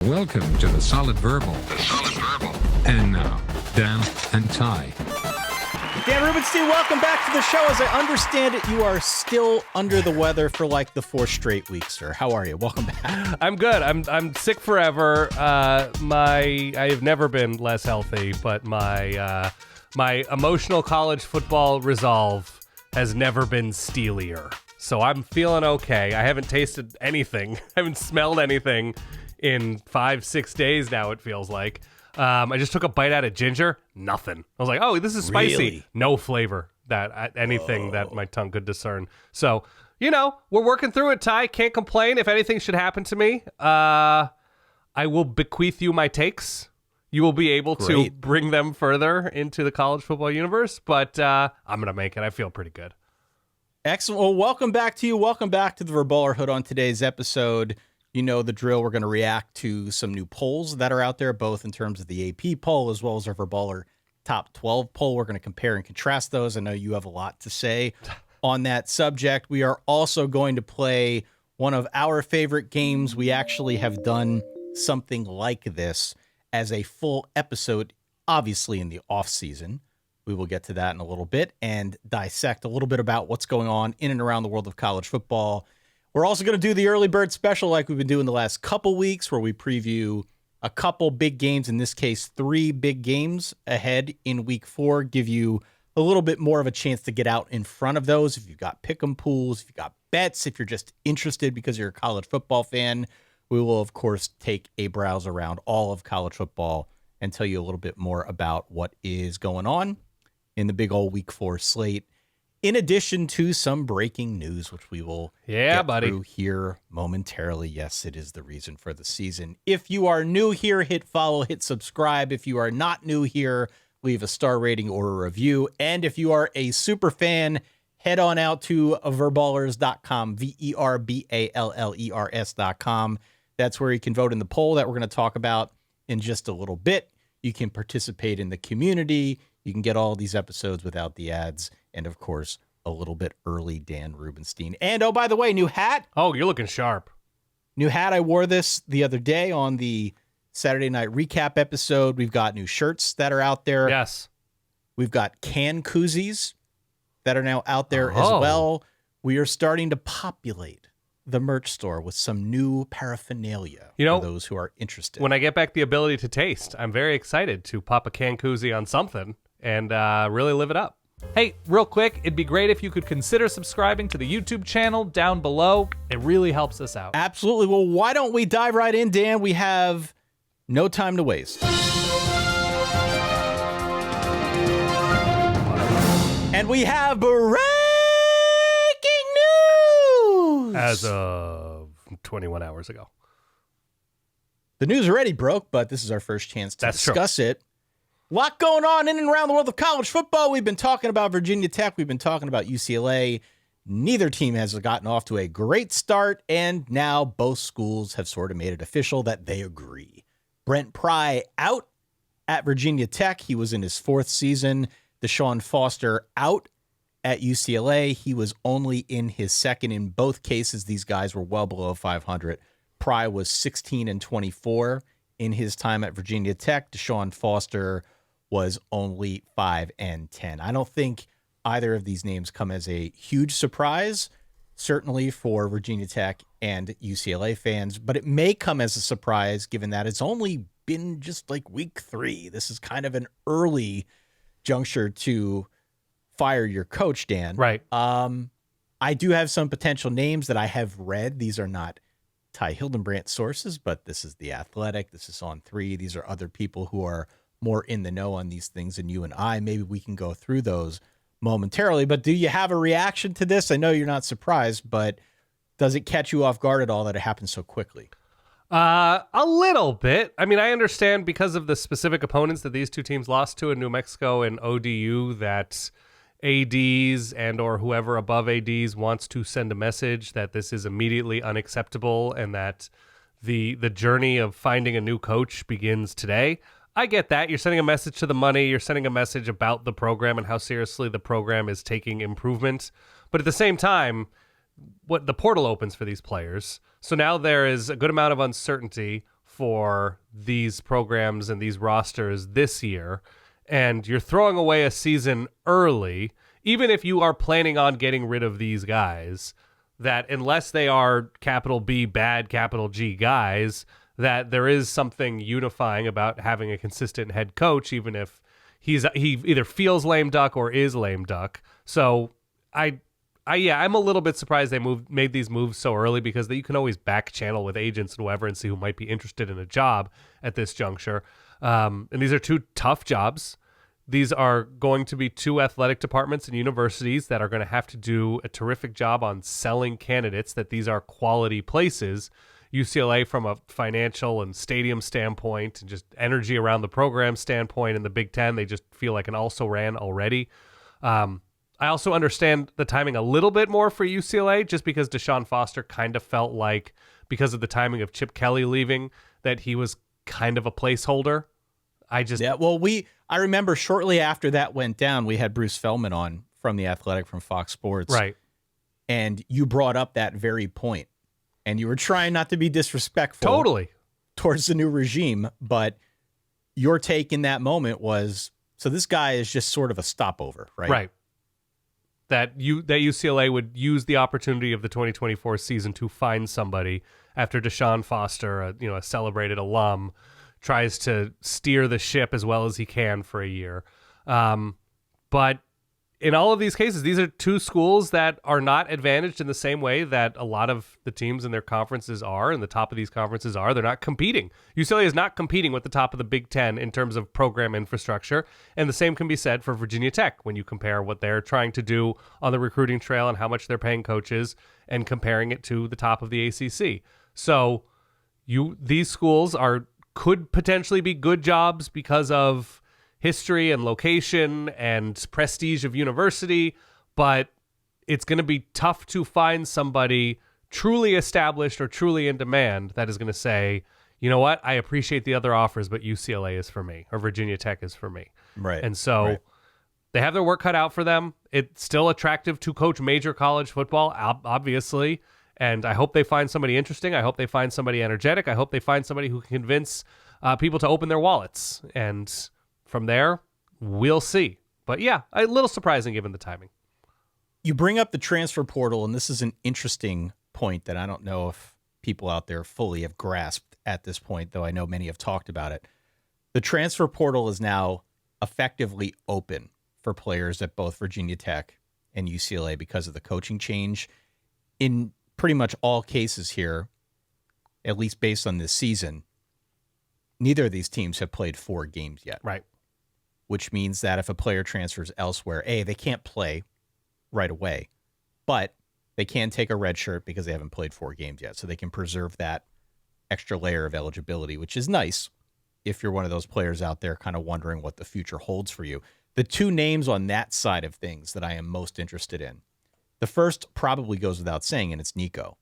Welcome to the Solid Verbal. And now, Dan and Ty. Dan Rubenstein, welcome back to the show. As I understand it, you are still under the weather for like the 4th straight week, sir. How are you? Welcome back. I'm good. I'm sick forever. I have never been less healthy, but my emotional college football resolve has never been steelier. So I'm feeling okay. I haven't tasted anything. I haven't smelled anything in 5-6 days now, it feels like. I just took a bite out of ginger. Nothing. I was like, oh, this is spicy. Really? No flavor anything that my tongue could discern. So, we're working through it, Ty. Can't complain. If anything should happen to me, I will bequeath you my takes. You will be able to bring them further into the college football universe, but I'm going to make it. I feel pretty good. Excellent. Well, welcome back to you. Welcome back to the Verballer Hood on today's episode. You know the drill. We're going to react to some new polls that are out there, both in terms of the AP poll as well as our Verballer Top 12 poll. We're going to compare and contrast those. I know you have a lot to say on that subject. We are also going to play one of our favorite games. We actually have done something like this as a full episode, obviously in the off season. We will get to that in a little bit and dissect a little bit about what's going on in and around the world of college football. We're also going to do the early bird special like we've been doing the last couple weeks, where we preview a couple big games, in this case 3 big games ahead in week 4, give you a little bit more of a chance to get out in front of those. If you've got pick'em pools, if you've got bets, if you're just interested because you're a college football fan, we will, of course, take a browse around all of college football and tell you a little bit more about what is going on in the big old week 4 slate. In addition to some breaking news, which we will get through here momentarily. Yes, it is the reason for the season. If you are new here, hit follow, hit subscribe. If you are not new here, leave a star rating or a review. And if you are a super fan, head on out to verballers.com, VERBALLERS.com. That's where you can vote in the poll that we're going to talk about in just a little bit. You can participate in the community. You can get all these episodes without the ads. And, of course, a little bit early Dan Rubenstein. And, oh, by the way, new hat. Oh, you're looking sharp. New hat. I wore this the other day on the Saturday Night Recap episode. We've got new shirts that are out there. Yes. We've got can koozies that are now out there as well. We are starting to populate the merch store with some new paraphernalia for those who are interested. When I get back the ability to taste, I'm very excited to pop a can koozie on something and really live it up. Hey, real quick, it'd be great if you could consider subscribing to the YouTube channel down below. It really helps us out. Absolutely. Well, why don't we dive right in, Dan? We have no time to waste. And we have breaking news! As of 21 hours ago. The news already broke, but this is our first chance to discuss it. A lot going on in and around the world of college football. We've been talking about Virginia Tech. We've been talking about UCLA. Neither team has gotten off to a great start, and now both schools have sort of made it official that they agree. Brent Pry out at Virginia Tech. He was in his 4th season. Deshaun Foster out at UCLA. He was only in his 2nd. In both cases, these guys were well below 500. Pry was 16-24 in his time at Virginia Tech. Deshaun Foster was only 5-10. I don't think either of these names come as a huge surprise, certainly for Virginia Tech and UCLA fans, but it may come as a surprise given that it's only been just like week 3. This is kind of an early juncture to fire your coach, Dan. Right. I do have some potential names that I have read. These are not Ty Hildenbrandt sources, but this is The Athletic. This is On 3. These are other people who are more in the know on these things than you and I. Maybe we can go through those momentarily, but do you have a reaction to this? I know you're not surprised, but does it catch you off guard at all that it happened so quickly? A little bit. I mean, I understand because of the specific opponents that these two teams lost to in New Mexico and ODU that ADs and or whoever above ADs wants to send a message that this is immediately unacceptable and that the journey of finding a new coach begins today. I get that. You're sending a message to the money. You're sending a message about the program and how seriously the program is taking improvement. But at the same time, what the portal opens for these players. So now there is a good amount of uncertainty for these programs and these rosters this year, and you're throwing away a season early, even if you are planning on getting rid of these guys, that unless they are capital B bad, capital G guys, that there is something unifying about having a consistent head coach, even if he either feels lame duck or is lame duck. So I'm a little bit surprised they made these moves so early, because you can always back channel with agents and whoever and see who might be interested in a job at this juncture. And these are two tough jobs. These are going to be two athletic departments and universities that are going to have to do a terrific job on selling candidates that these are quality places. UCLA from a financial and stadium standpoint and just energy around the program standpoint, and the Big Ten, they just feel like an also-ran already. I also understand the timing a little bit more for UCLA, just because Deshaun Foster kind of felt like, because of the timing of Chip Kelly leaving, that he was kind of a placeholder. I remember shortly after that went down, we had Bruce Feldman on from The Athletic from Fox Sports. Right. And you brought up that very point. And you were trying not to be disrespectful Totally. towards the new regime, but your take in that moment was, so this guy is just sort of a stopover, right? Right. That UCLA would use the opportunity of the 2024 season to find somebody after Deshaun Foster, a celebrated alum, tries to steer the ship as well as he can for a year. But in all of these cases, these are two schools that are not advantaged in the same way that a lot of the teams in their conferences are, and the top of these conferences are. They're not competing. UCLA is not competing with the top of the Big Ten in terms of program infrastructure, and the same can be said for Virginia Tech when you compare what they're trying to do on the recruiting trail and how much they're paying coaches and comparing it to the top of the ACC. So these schools could potentially be good jobs because of history and location and prestige of university, but it's going to be tough to find somebody truly established or truly in demand that is going to say, you know what, I appreciate the other offers, but UCLA is for me, or Virginia Tech is for me. Right. And so they have their work cut out for them. It's still attractive to coach major college football, obviously, and I hope they find somebody interesting. I hope they find somebody energetic. I hope they find somebody who can convince people to open their wallets, and from there, we'll see. But yeah, a little surprising given the timing. You bring up the transfer portal, and this is an interesting point that I don't know if people out there fully have grasped at this point, though I know many have talked about it. The transfer portal is now effectively open for players at both Virginia Tech and UCLA because of the coaching change. In pretty much all cases here, at least based on this season, neither of these teams have played 4 games yet. Right. Which means that if a player transfers elsewhere, they can't play right away, but they can take a red shirt because they haven't played 4 games yet. So they can preserve that extra layer of eligibility, which is nice if you're one of those players out there kind of wondering what the future holds for you. The 2 names on that side of things that I am most interested in, the first probably goes without saying, and it's Nico.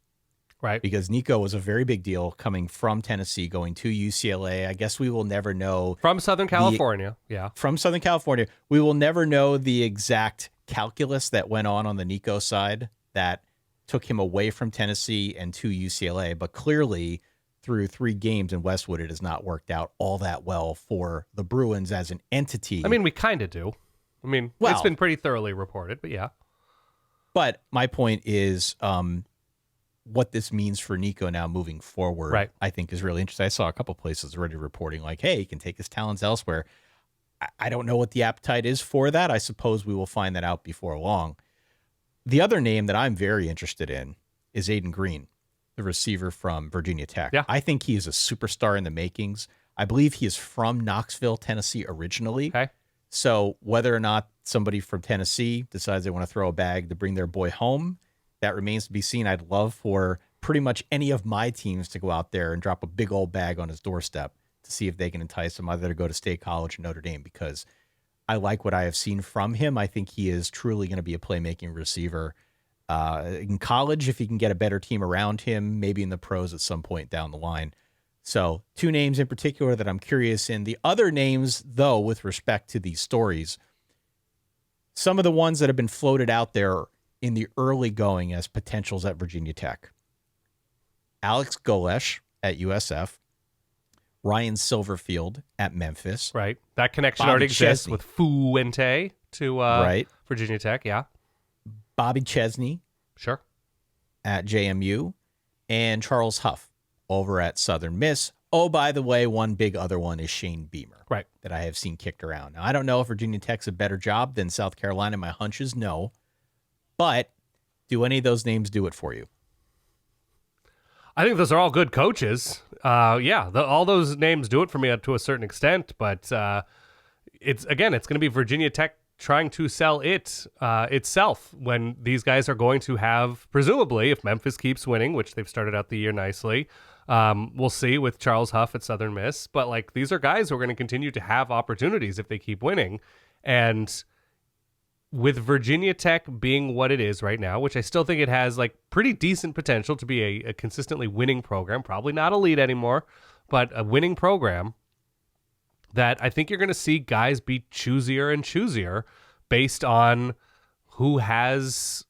Right. Because Nico was a very big deal coming from Tennessee, going to UCLA. I guess we will never know. From Southern California, From Southern California. We will never know the exact calculus that went on the Nico side that took him away from Tennessee and to UCLA. But clearly, through 3 games in Westwood, it has not worked out all that well for the Bruins as an entity. I mean, we kind of do. I mean, it's been pretty thoroughly reported, but yeah. But my point is, what this means for Nico now moving forward, right, I think is really interesting. I saw a couple places already reporting like, hey, he can take his talents elsewhere. I don't know what the appetite is for that. I suppose we will find that out before long. The other name that I'm very interested in is Aiden Green, the receiver from Virginia Tech. Yeah. I think he is a superstar in the makings. I believe he is from Knoxville, Tennessee originally. Okay. So whether or not somebody from Tennessee decides they want to throw a bag to bring their boy home, that remains to be seen. I'd love for pretty much any of my teams to go out there and drop a big old bag on his doorstep to see if they can entice him either to go to State College or Notre Dame, because I like what I have seen from him. I think he is truly going to be a playmaking receiver in college if he can get a better team around him, maybe in the pros at some point down the line. So 2 names in particular that I'm curious in. The other names, though, with respect to these stories, some of the ones that have been floated out there in the early going as potentials at Virginia Tech. Alex Golesh at USF, Ryan Silverfield at Memphis. Right. That connection Bobby already exists Chesney. with Fuente to Right. Virginia Tech. Yeah. Bobby Chesney Sure. at JMU, and Charles Huff over at Southern Miss. Oh, by the way, one big other one is Shane Beamer. Right. That I have seen kicked around. Now, I don't know if Virginia Tech's a better job than South Carolina. My hunch is no. But do any of those names do it for you? I think those are all good coaches. All those names do it for me to a certain extent, but it's going to be Virginia Tech trying to sell itself when these guys are going to have, presumably, if Memphis keeps winning, which they've started out the year nicely, we'll see with Charles Huff at Southern Miss. But like these are guys who are going to continue to have opportunities if they keep winning, and with Virginia Tech being what it is right now, which I still think it has like pretty decent potential to be a consistently winning program, probably not elite anymore, but a winning program, that I think you're going to see guys be choosier and choosier based on who has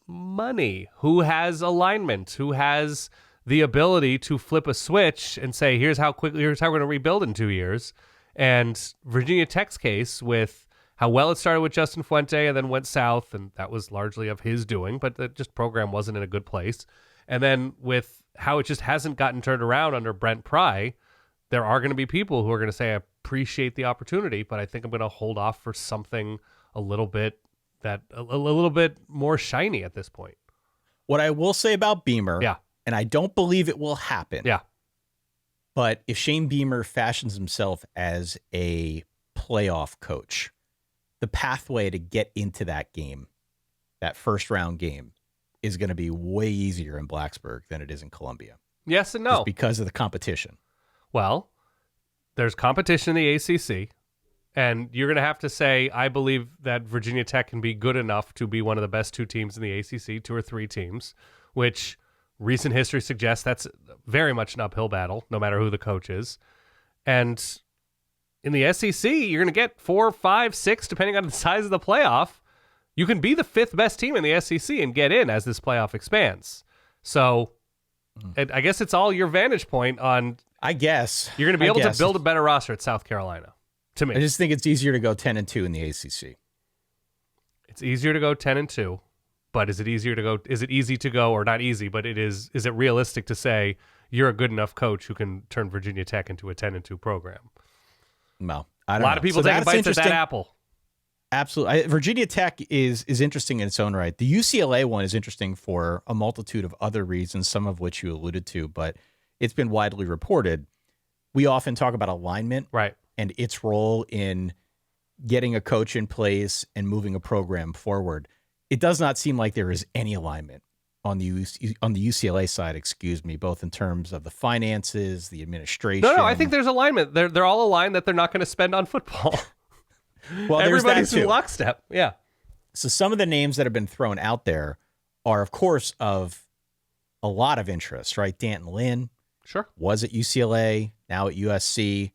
money, who has alignment, who has the ability to flip a switch and say, here's how we're going to rebuild in 2 years. And Virginia Tech's case with how well it started with Justin Fuente and then went south, and that was largely of his doing, but the just program wasn't in a good place. And then with how it just hasn't gotten turned around under Brent Pry, there are going to be people who are going to say, I appreciate the opportunity, but I think I'm going to hold off for something a little bit more shiny at this point. What I will say about Beamer, Yeah. and I don't believe it will happen, Yeah. but if Shane Beamer fashions himself as a playoff coach, the pathway to get into that game, that first round game, is going to be way easier in Blacksburg than it is in Columbia. Yes and no. Just because of the competition. Well, there's competition in the ACC, and you're going to have to say, I believe that Virginia Tech can be good enough to be one of the best two teams in the ACC, 2 or 3 teams, which recent history suggests that's very much an uphill battle, no matter who the coach is. And in the SEC, you're going to get 4, 5, 6, depending on the size of the playoff. You can be the 5th best team in the SEC and get in as this playoff expands. So I guess it's all your vantage point on. I guess you're going to be able to build a better roster at South Carolina. To me, I just think it's easier to go 10-2 in the ACC. It's easier to go 10-2, but is it easier to go? Is it easy to go, or not easy? But it is. Is it realistic to say you're a good enough coach who can turn Virginia Tech into a 10-2 program? No, a lot of people taking bites at that apple. Absolutely. Virginia Tech is interesting in its own right. The UCLA one is interesting for a multitude of other reasons, some of which you alluded to, but it's been widely reported. We often talk about alignment, right, and its role in getting a coach in place and moving a program forward. It does not seem like there is any alignment on the UCLA side, both in terms of the finances, the administration. No, I think there's alignment. They're all aligned that they're not going to spend on football. Well, everybody's in lockstep. Yeah. So some of the names that have been thrown out there are, of course, of a lot of interest, right? Danton Lynn, sure, was at UCLA, now at USC.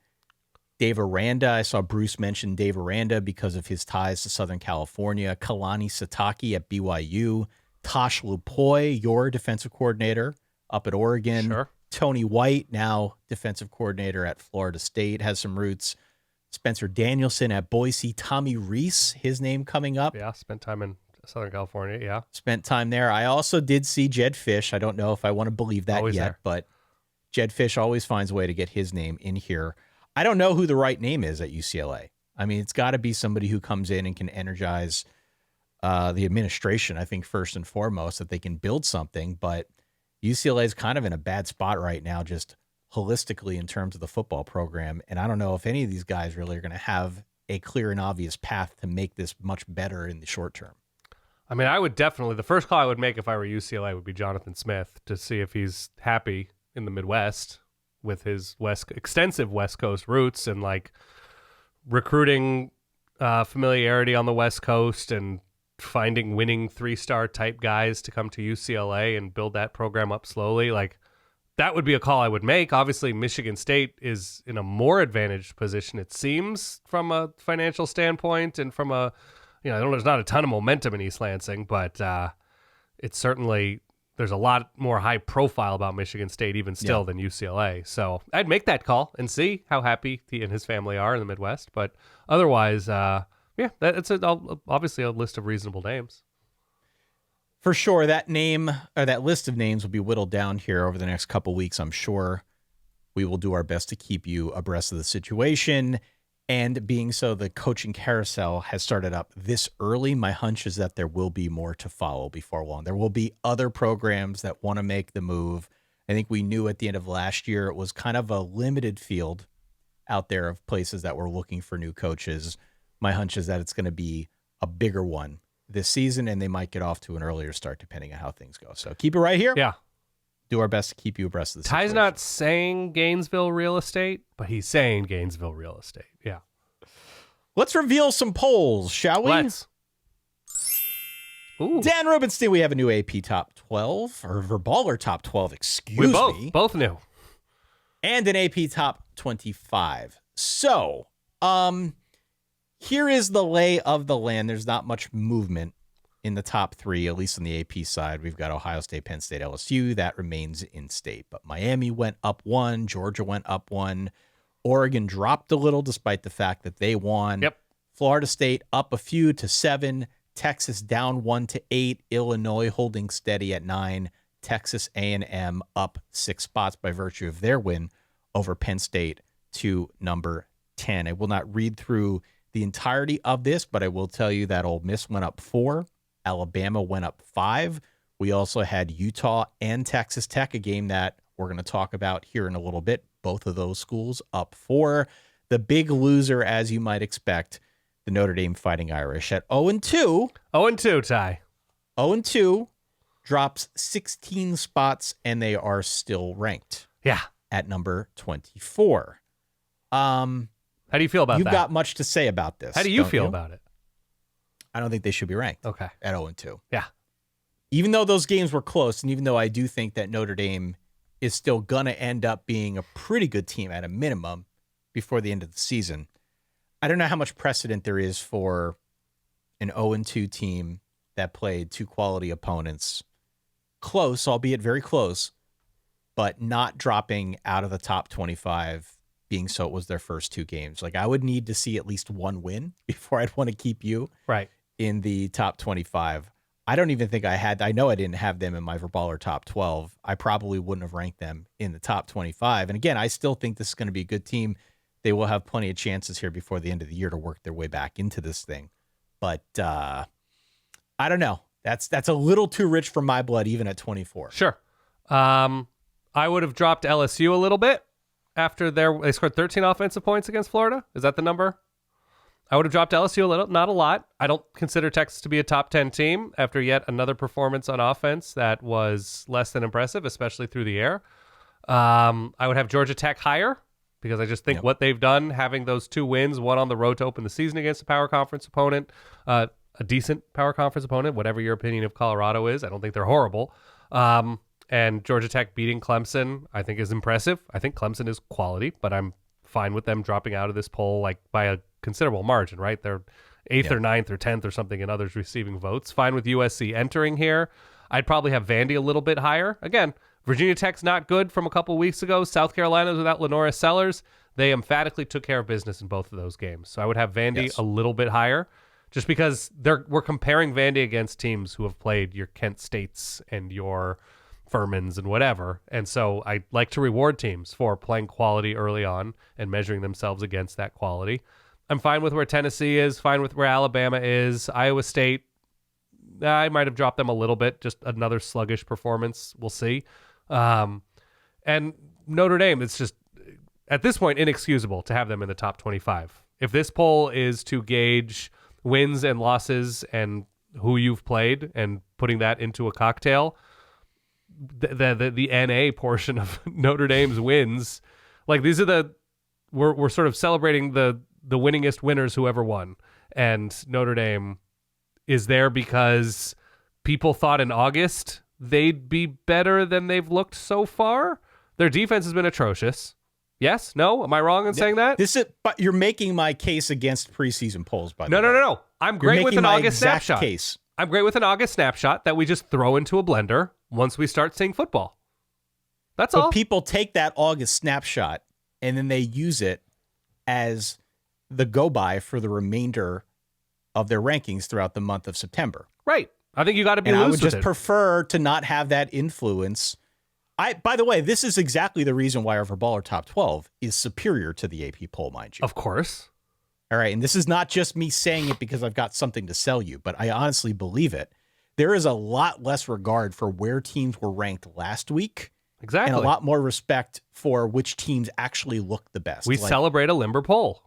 Dave Aranda, I saw Bruce mention Dave Aranda because of his ties to Southern California. Kalani Satake at BYU. Tosh Lupoy, your defensive coordinator up at Oregon. Sure. Tony White, now defensive coordinator at Florida State, has some roots. Spencer Danielson at Boise. Tommy Reese, his name coming up. Yeah, spent time in Southern California, yeah. Spent time there. I also did see Jed Fish. I don't know if I want to believe that always yet, there. But Jed Fish always finds a way to get his name in here. I don't know who the right name is at UCLA. I mean, it's got to be somebody who comes in and can energize the administration, I think, first and foremost, that they can build something. But UCLA is kind of in a bad spot right now, just holistically in terms of the football program. And I don't know if any of these guys really are going to have a clear and obvious path to make this much better in the short term. I mean, I would definitely, the first call I would make if I were UCLA would be Jonathan Smith to see if he's happy in the Midwest with his extensive West Coast roots and like recruiting familiarity on the West Coast and finding winning 3-star type guys to come to UCLA and build that program up slowly. Like, that would be a call I would make. Obviously, Michigan State is in a more advantaged position, it seems, from a financial standpoint and from a, there's not a ton of momentum in East Lansing, but it's certainly there's a lot more high profile about Michigan State even still than UCLA. So I'd make that call and see how happy he and his family are in the Midwest. But otherwise, that's obviously a list of reasonable names. For sure, that name or that list of names will be whittled down here over the next couple weeks. I'm sure we will do our best to keep you abreast of the situation. And being so, the coaching carousel has started up this early. My hunch is that there will be more to follow before long. There will be other programs that want to make the move. I think we knew at the end of last year it was kind of a limited field out there of places that were looking for new coaches. My hunch is that it's going to be a bigger one this season, and they might get off to an earlier start depending on how things go. So keep it right here. Yeah. Do our best to keep you abreast of the Ty's situation. not saying Gainesville real estate, but he's saying Gainesville real estate. Yeah. Let's reveal some polls, shall we? Let's. Ooh. Dan Rubenstein, we have a new AP Top 12, or Verballer Top 12, excuse me. Both new. And an AP Top 25. So, here is the lay of the land. There's not much movement in the top three, at least on the AP side. We've got Ohio State, Penn State, LSU. That remains in state. But Miami went up one. Georgia went up one. Oregon dropped a little despite the fact that they won. Yep. Florida State up a few to 7. Texas down 1 to 8. Illinois holding steady at 9. Texas A&M up 6 spots by virtue of their win over Penn State to number 10. I will not read through the entirety of this, but I will tell you that Ole Miss went up 4. Alabama went up 5. We also had Utah and Texas Tech, a game that we're going to talk about here in a little bit. Both of those schools up 4. The big loser, as you might expect, the Notre Dame Fighting Irish at 0-2. 0-2, Ty. 0-2, drops 16 spots, and they are still ranked. Yeah. At number 24. How do you feel about that? You've got much to say about this. How do you feel about it? I don't think they should be ranked. Okay. At 0-2. Yeah. Even though those games were close, and even though I do think that Notre Dame is still going to end up being a pretty good team at a minimum before the end of the season, I don't know how much precedent there is for an 0-2 team that played 2 quality opponents close, albeit very close, but not dropping out of the top 25, being so it was their first 2 games. Like, I would need to see at least one win before I'd want to keep you in the top 25. I don't even think I know I didn't have them in my Verballer top 12. I probably wouldn't have ranked them in the top 25. And again, I still think this is going to be a good team. They will have plenty of chances here before the end of the year to work their way back into this thing. But I don't know. That's a little too rich for my blood, even at 24. Sure. I would have dropped LSU a little bit after they scored 13 offensive points against Florida. Is that the number? I would have dropped LSU a little, not a lot. I don't consider Texas to be a top 10 team after yet another performance on offense that was less than impressive, especially through the air. I would have Georgia Tech higher because I just think what they've done, having those 2 wins, one on the road to open the season against a power conference opponent, a decent power conference opponent, whatever your opinion of Colorado is. I don't think they're horrible. And Georgia Tech beating Clemson, I think, is impressive. I think Clemson is quality, but I'm fine with them dropping out of this poll like by a considerable margin, right? They're 8th or 9th or 10th or something in others receiving votes. Fine with USC entering here. I'd probably have Vandy a little bit higher. Again, Virginia Tech's not good from a couple weeks ago. South Carolina's without Lenora Sellers. They emphatically took care of business in both of those games. So I would have Vandy a little bit higher just because we're comparing Vandy against teams who have played your Kent States and your Furmans and whatever. And so I like to reward teams for playing quality early on and measuring themselves against that quality. I'm fine with where Tennessee is, fine with where Alabama is. Iowa State, I might have dropped them a little bit, just another sluggish performance. We'll see. And Notre Dame, it's just, at this point, inexcusable to have them in the top 25. If this poll is to gauge wins and losses and who you've played and putting that into a cocktail, the NA portion of Notre Dame's wins, like these are we're sort of celebrating the winningest winners who ever won. And Notre Dame is there because people thought in August they'd be better than they've looked so far. Their defense has been atrocious. Yes? No? Am I wrong in saying that? But you're making my case against preseason polls, by the way. No. I'm great with an August snapshot. Case. I'm great with an August snapshot that we just throw into a blender once we start seeing football. That's But all. people take that August snapshot and then they use it as the go-by for the remainder of their rankings throughout the month of September. Right. I think you got to be And loose I would with just it. prefer to not have that influence. By the way, this is exactly the reason why our Verballer Top 12 is superior to the AP poll, mind you. Of course. All right. And this is not just me saying it because I've got something to sell you, but I honestly believe it. There is a lot less regard for where teams were ranked last week. Exactly. And a lot more respect for which teams actually look the best. We celebrate a limber poll.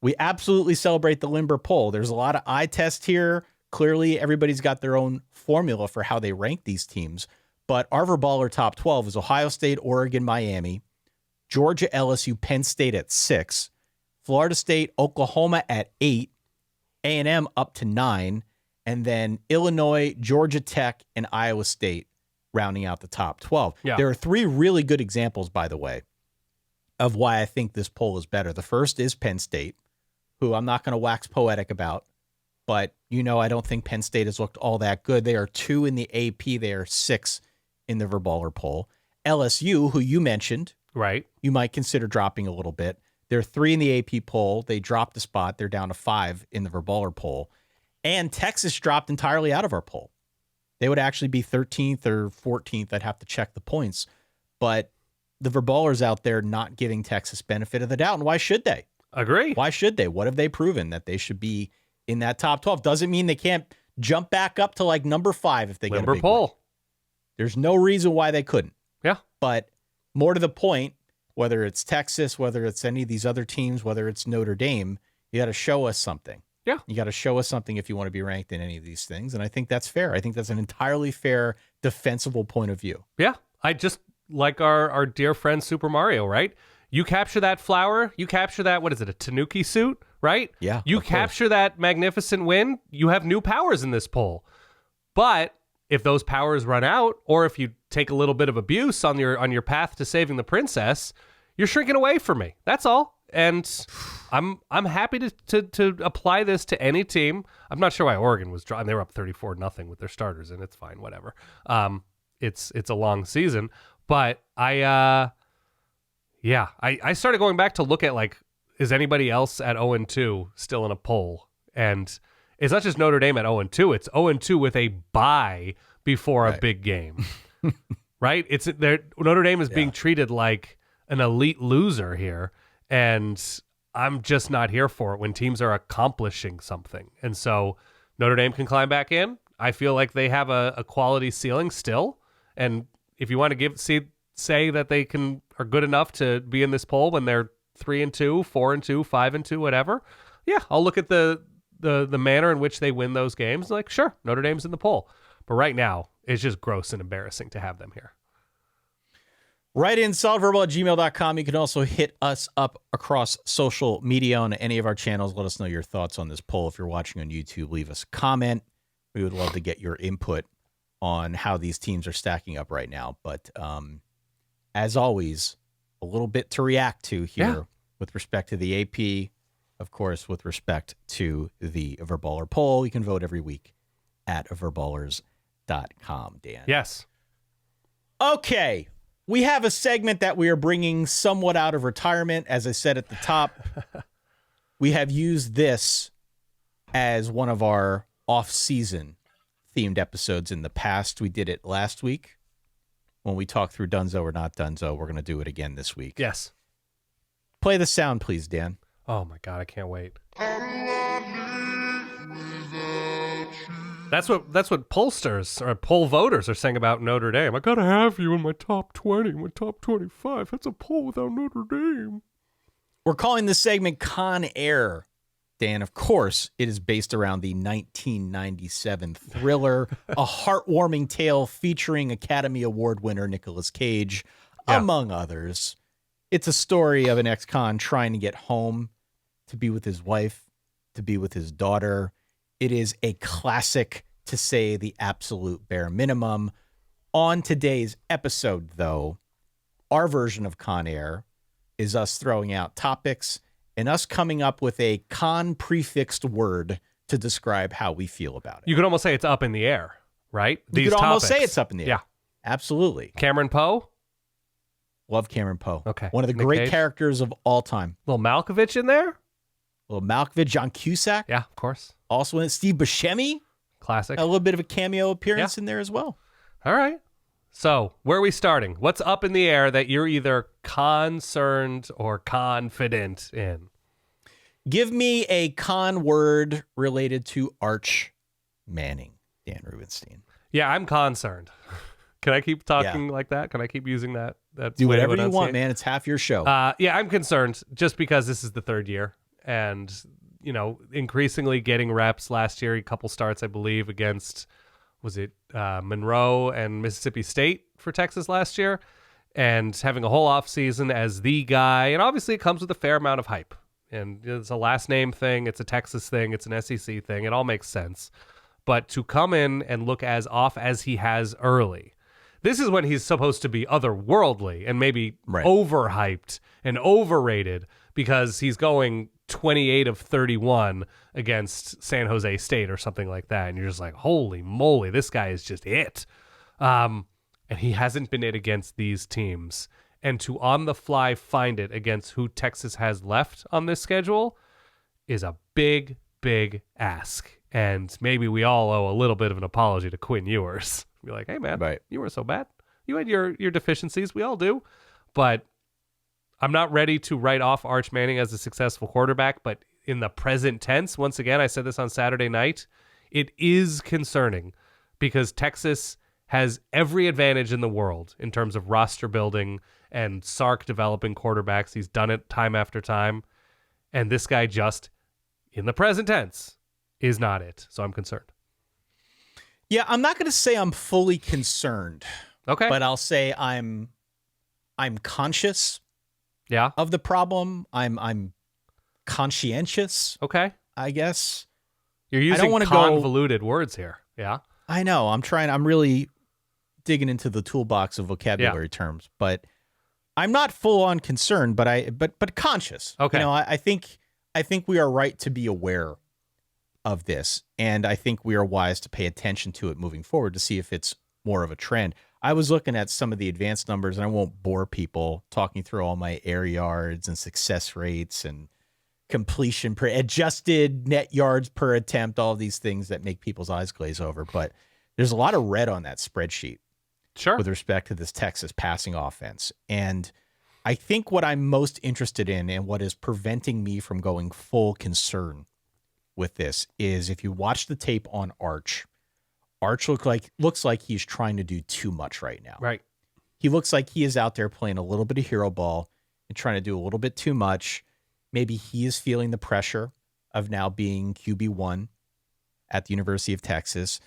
We absolutely celebrate the limber poll. There's a lot of eye test here. Clearly, everybody's got their own formula for how they rank these teams. But our Verballer Top 12 is Ohio State, Oregon, Miami, Georgia, LSU, Penn State at 6, Florida State, Oklahoma at 8, A&M up to 9, and then Illinois, Georgia Tech, and Iowa State rounding out the top 12. Yeah. There are 3 really good examples, by the way, of why I think this poll is better. The first is Penn State, who I'm not going to wax poetic about, but I don't think Penn State has looked all that good. They are 2 in the AP. They are 6 in the Verballer poll. LSU, who you mentioned, Right. you might consider dropping a little bit. They're 3 in the AP poll. They dropped a spot. They're down to 5 in the Verballer poll. And Texas dropped entirely out of our poll. They would actually be 13th or 14th. I'd have to check the points. But the Verballers out there not giving Texas benefit of the doubt. And why should they? Agree. Why should they? What have they proven that they should be in that top 12? Doesn't mean they can't jump back up to like number 5 if they get a Limber big poll. win. There's no reason why they couldn't. Yeah. But more to the point, whether it's Texas, whether it's any of these other teams, whether it's Notre Dame, you got to show us something. Yeah. You got to show us something if you want to be ranked in any of these things. And I think that's fair. I think that's an entirely fair, defensible point of view. Yeah. I just like our dear friend Super Mario, right? You capture that flower, you capture that, what is it, a Tanuki suit, right? Yeah, You of course. capture that magnificent win, you have new powers in this poll. But if those powers run out, or if you take a little bit of abuse on your path to saving the princess, you're shrinking away from me. That's all. And I'm happy to apply this to any team. I'm not sure why Oregon was dropping. They were up 34-0 with their starters, and it's fine, whatever. It's a long season, but I started going back to look at, like, is anybody else at 0-2 still in a poll? And it's not just Notre Dame at 0-2. It's 0-2 with a bye before a big game, right? Notre Dame is being treated like an elite loser here, and I'm just not here for it when teams are accomplishing something. And so Notre Dame can climb back in. I feel like they have a quality ceiling still, and if you want to say that they are good enough to be in this poll when they're 3-2, 4-2, 5-2, whatever, yeah, I'll look at the manner in which they win those games. Like, sure, Notre Dame's in the poll, but right now it's just gross and embarrassing to have them here. Write in solidverbal@gmail.com. You can also hit us up across social media on any of our channels. Let us know your thoughts on this poll. If you're watching on YouTube, leave us a comment. We would love to get your input on how these teams are stacking up right now. But as always, a little bit to react to here with respect to the AP, of course, with respect to the Verballer poll. You can vote every week at verballers.com, Dan. Yes. Okay. We have a segment that we are bringing somewhat out of retirement. As I said at the top, we have used this as one of our off-season themed episodes in the past. We did it last week when we talked through Dunzo or Not Dunzo. We're going to do it again this week. Yes. Play the sound, please, Dan. Oh my God, I can't wait. That's what pollsters or poll voters are saying about Notre Dame. I gotta have you in my top 20, my top 25. That's a poll without Notre Dame. We're calling this segment Con Air. Dan, of course, it is based around the 1997 thriller, a heartwarming tale featuring Academy Award winner Nicolas Cage, among others. It's a story of an ex-con trying to get home to be with his wife, to be with his daughter. It is a classic, to say the absolute bare minimum. On today's episode, though, our version of Con Air is us throwing out topics and us coming up with a con prefixed word to describe how we feel about it. You could almost say it's up in the air, right? You could almost say it's up in the air. Yeah. Absolutely. Cameron Poe? Love Cameron Poe. Okay. One of the Nick great Cage? characters of all time. Little Malkovich in there? Little Malkovich, John Cusack. Yeah, of course. Also in it. Steve Buscemi. Classic. A little bit of a cameo appearance in there as well. All right. So, where are we starting? What's up in the air that you're either concerned or confident in? Give me a con word related to Arch Manning, Dan Rubenstein. Yeah, I'm concerned. Can I keep talking like that? Can I keep using that? Do way to whatever you want, enunciate? man. It's half your show. Yeah, I'm concerned just because this is the third year. And, increasingly getting reps last year, a couple starts, I believe, against, was it Monroe and Mississippi State for Texas last year? And having a whole offseason as the guy. And obviously it comes with a fair amount of hype. And it's a last name thing. It's a Texas thing. It's an SEC thing. It all makes sense. But to come in and look as off as he has early, this is when he's supposed to be otherworldly and maybe overhyped and overrated because he's going 28 of 31 against San Jose State or something like that. And you're just like, holy moly, this guy is just it. And he hasn't been it against these teams. And to on the fly find it against who Texas has left on this schedule is a big, big ask. And maybe we all owe a little bit of an apology to Quinn Ewers. Be like, hey, man, you were so bad. You had your deficiencies. We all do. But I'm not ready to write off Arch Manning as a successful quarterback. But in the present tense, once again, I said this on Saturday night, it is concerning because Texas has every advantage in the world in terms of roster building and Sark developing quarterbacks. He's done it time after time. And this guy just, in the present tense, is not it. So I'm concerned. Yeah, I'm not going to say I'm fully concerned. Okay. But I'll say I'm conscious of the problem. I'm conscientious. Okay. I guess. You're using convoluted words here. Yeah. I know. I'm really digging into the toolbox of vocabulary terms, but I'm not full on concerned, but conscious. Okay. I think we are right to be aware of this, and I think we are wise to pay attention to it moving forward to see if it's more of a trend. I was looking at some of the advanced numbers, and I won't bore people talking through all my air yards and success rates and completion per adjusted net yards per attempt, all of these things that make people's eyes glaze over. But there's a lot of red on that spreadsheet with respect to this Texas passing offense. And I think what I'm most interested in and what is preventing me from going full concern with this is if you watch the tape on Arch looks like he's trying to do too much right now. Right. He looks like he is out there playing a little bit of hero ball and trying to do a little bit too much. Maybe he is feeling the pressure of now being QB1 at the University of Texas.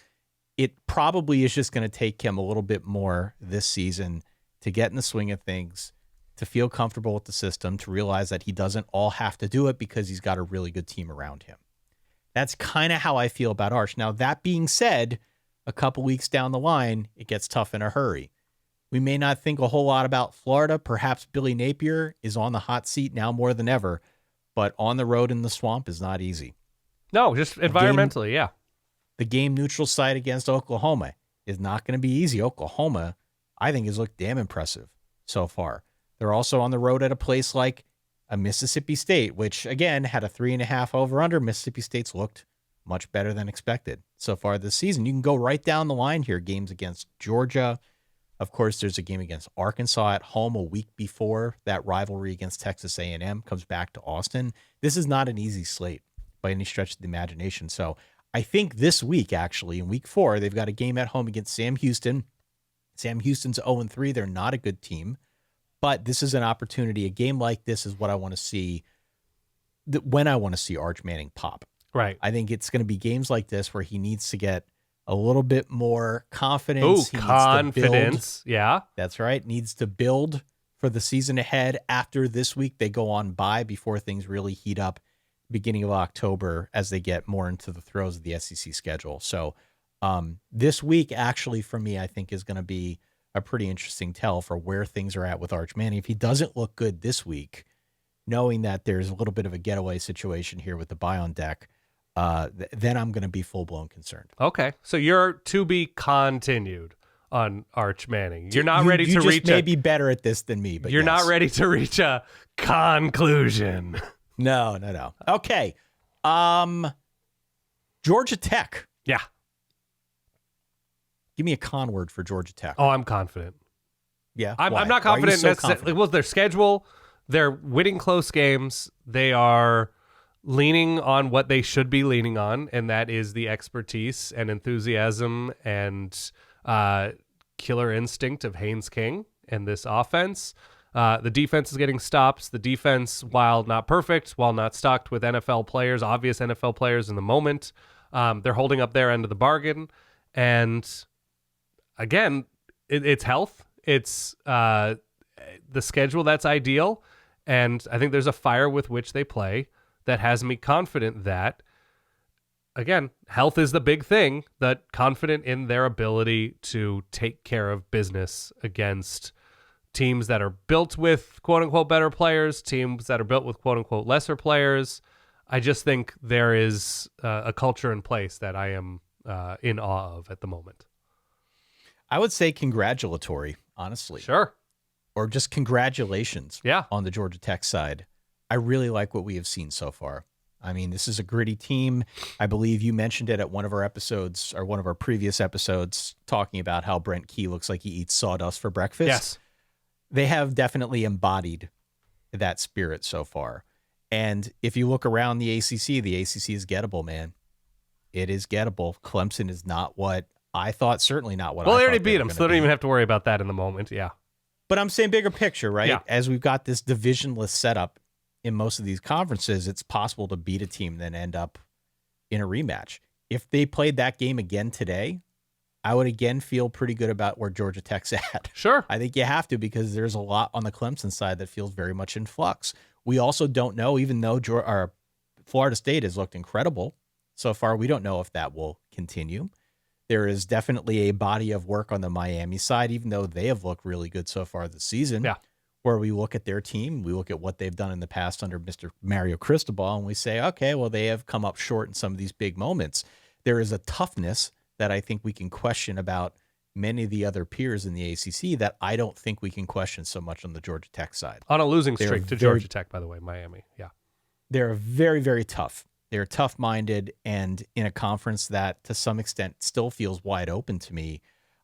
It probably is just going to take him a little bit more this season to get in the swing of things, to feel comfortable with the system, to realize that he doesn't all have to do it because he's got a really good team around him. That's kind of how I feel about Arch. Now, that being said, a couple weeks down the line, it gets tough in a hurry. We may not think a whole lot about Florida. Perhaps Billy Napier is on the hot seat now more than ever, but on the road in the swamp is not easy. No, just environmentally, The game neutral site against Oklahoma is not going to be easy. Oklahoma, I think, has looked damn impressive so far. They're also on the road at a place like a Mississippi State, which, again, had a 3.5 over-under. Mississippi State's looked much better than expected so far this season. You can go right down the line here. Games against Georgia. Of course, there's a game against Arkansas at home a week before that rivalry against Texas A&M comes back to Austin. This is not an easy slate by any stretch of the imagination. So I think this week, actually, in week 4, they've got a game at home against Sam Houston. Sam Houston's 0-3. They're not a good team. But this is an opportunity. A game like this is what I want to see when I want to see Arch Manning pop. Right. I think it's going to be games like this where he needs to get a little bit more confidence. Confidence. Yeah. That's right. Needs to build for the season ahead. After this week, they go on bye before things really heat up beginning of October as they get more into the throes of the SEC schedule. So this week, actually, for me, I think is going to be a pretty interesting tell for where things are at with Arch Manning. If he doesn't look good this week, knowing that there's a little bit of a getaway situation here with the bye on deck, then I'm going to be full-blown concerned. Okay. So you're to be continued on Arch Manning. You're not ready to reach. You may be better at this than me, but you're yes. not ready to reach a conclusion. No. Okay. Georgia Tech. Yeah. Give me a con word for Georgia Tech. Oh, I'm confident. Yeah. I'm Why? not Why are you confident so necessarily. confident? Well, their schedule, they're winning close games. They are leaning on what they should be leaning on, and that is the expertise and enthusiasm and killer instinct of Haynes King and this offense. The defense is getting stops. The defense, while not perfect, while not stocked with NFL players, obvious NFL players in the moment, they're holding up their end of the bargain. And again, it's health. It's the schedule that's ideal. And I think there's a fire with which they play that has me confident that, again, health is the big thing, that confident in their ability to take care of business against teams that are built with quote-unquote better players, teams that are built with quote-unquote lesser players. I just think there is a culture in place that I am in awe of at the moment. I would say congratulatory, honestly. Sure. Or just congratulations Yeah. on the Georgia Tech side. I really like what we have seen so far. I mean, this is a gritty team. I believe you mentioned it at one of our episodes or one of our previous episodes talking about how Brent Key looks like he eats sawdust for breakfast. Yes. They have definitely embodied that spirit so far. And if you look around the ACC is gettable, man. It is gettable. Clemson is not what I thought, certainly not what I thought. Well, they already they beat were them, so gonna they don't be. even have to worry about that in the moment. Yeah. But I'm saying bigger picture, right? Yeah. As we've got this divisionless setup in most of these conferences, it's possible to beat a team and then end up in a rematch. If they played that game again today, I would again feel pretty good about where Georgia Tech's at. Sure. I think you have to, because there's a lot on the Clemson side that feels very much in flux. We also don't know, even though Florida State has looked incredible so far, we don't know if that will continue. There is definitely a body of work on the Miami side, even though they have looked really good so far this season. Yeah. Where we look at their team, we look at what they've done in the past under Mr. Mario Cristobal, and we say, okay, well, they have come up short in some of these big moments. There is a toughness that I think we can question about many of the other peers in the ACC that I don't think we can question so much on the Georgia Tech side. On a losing They're streak to very- Georgia Tech, by the way, Miami. Yeah. They're very, very tough. They're tough-minded, and in a conference that to some extent still feels wide open to me,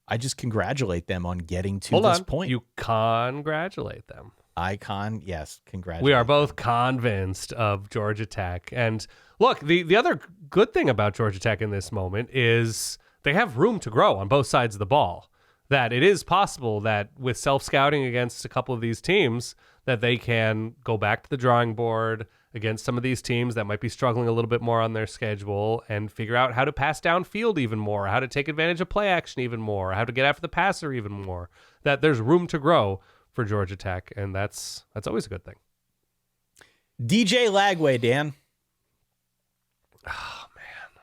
I just congratulate them on getting to this point. You congratulate them. Yes, congratulate. We are both convinced of Georgia Tech. And look, the other good thing about Georgia Tech in this moment is they have room to grow on both sides of the ball. That it is possible that with self-scouting against a couple of these teams, that they can go back to the drawing board against some of these teams that might be struggling a little bit more on their schedule and figure out how to pass downfield even more, how to take advantage of play action even more, how to get after the passer even more. That there's room to grow for Georgia Tech, and that's always a good thing. DJ Lagway, Dan. Oh, man.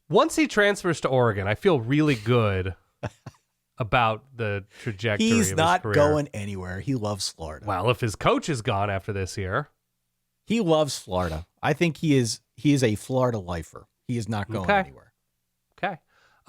Once he transfers to Oregon, I feel really good about the trajectory of He's his not career. going anywhere. He loves Florida. Well, if his coach is gone after this year. He loves Florida. I think he is a Florida lifer. He is not going anywhere. Okay.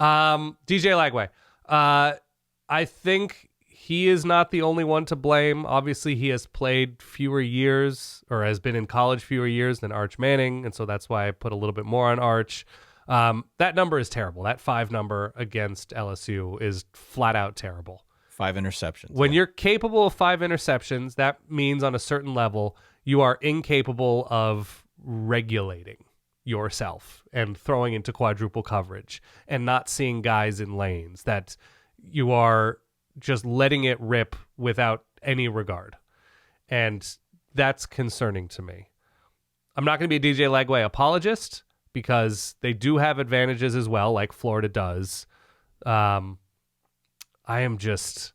DJ Lagway. I think he is not the only one to blame. Obviously, he has played fewer years or has been in college fewer years than Arch Manning, and so that's why I put a little bit more on Arch. That number is terrible. That 5 number against LSU is flat out terrible. 5 interceptions. When you're capable of 5 interceptions, that means on a certain level you are incapable of regulating yourself and throwing into quadruple coverage and not seeing guys in lanes, that you are just letting it rip without any regard. And that's concerning to me. I'm not going to be a DJ Lagway apologist because they do have advantages as well, like Florida does. I am just...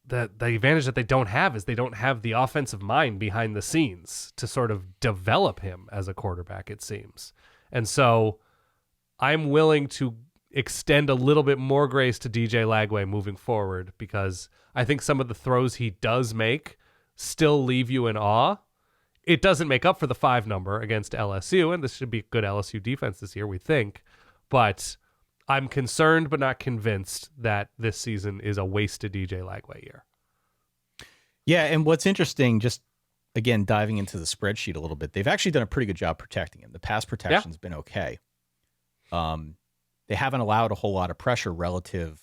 The advantage that they don't have is they don't have the offensive mind behind the scenes to sort of develop him as a quarterback, it seems. And so I'm willing to extend a little bit more grace to DJ Lagway moving forward, because I think some of the throws he does make still leave you in awe. It doesn't make up for the 5 number against LSU, and this should be a good LSU defense this year, we think. But I'm concerned but not convinced that this season is a wasted DJ Lagway year. Yeah, and what's interesting, just again diving into the spreadsheet a little bit, they've actually done a pretty good job protecting him. The pass protection's been okay. They haven't allowed a whole lot of pressure relative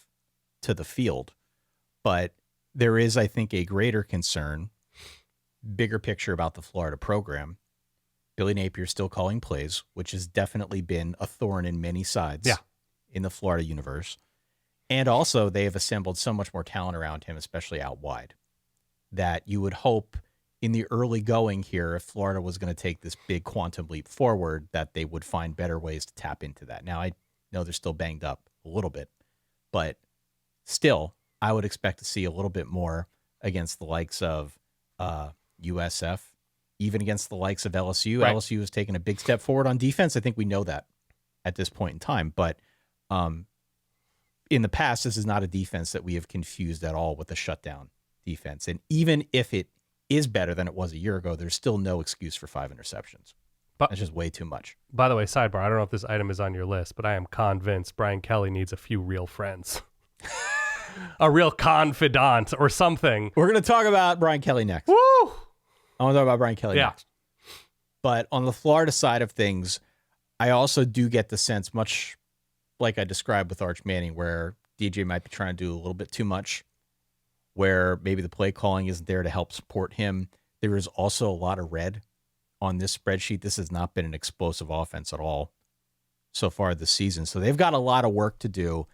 to the field, but there is, I think, a greater concern, bigger picture about the Florida program. Billy Napier still calling plays, which has definitely been a thorn in many sides in the Florida universe. And also, they have assembled so much more talent around him, especially out wide, that you would hope in the early going here, if Florida was going to take this big quantum leap forward, that they would find better ways to tap into that. Now, I know they're still banged up a little bit, but still, I would expect to see a little bit more against the likes of USF, even against the likes of LSU. Right. LSU has taken a big step forward on defense. I think we know that at this point in time. But in the past, this is not a defense that we have confused at all with a shutdown defense. And even if it is better than it was a year ago, there's still no excuse for 5 interceptions. But that's just way too much. By the way, sidebar, I don't know if this item is on your list, but I am convinced Brian Kelly needs a few real friends. A real confidant or something. We're going to talk about Brian Kelly next. Woo! I want to talk about Brian Kelly next. But on the Florida side of things, I also do get the sense, much like I described with Arch Manning, where DJ might be trying to do a little bit too much, where maybe the play calling isn't there to help support him. There is also a lot of red on this spreadsheet. This has not been an explosive offense at all so far this season. So they've got a lot of work to do.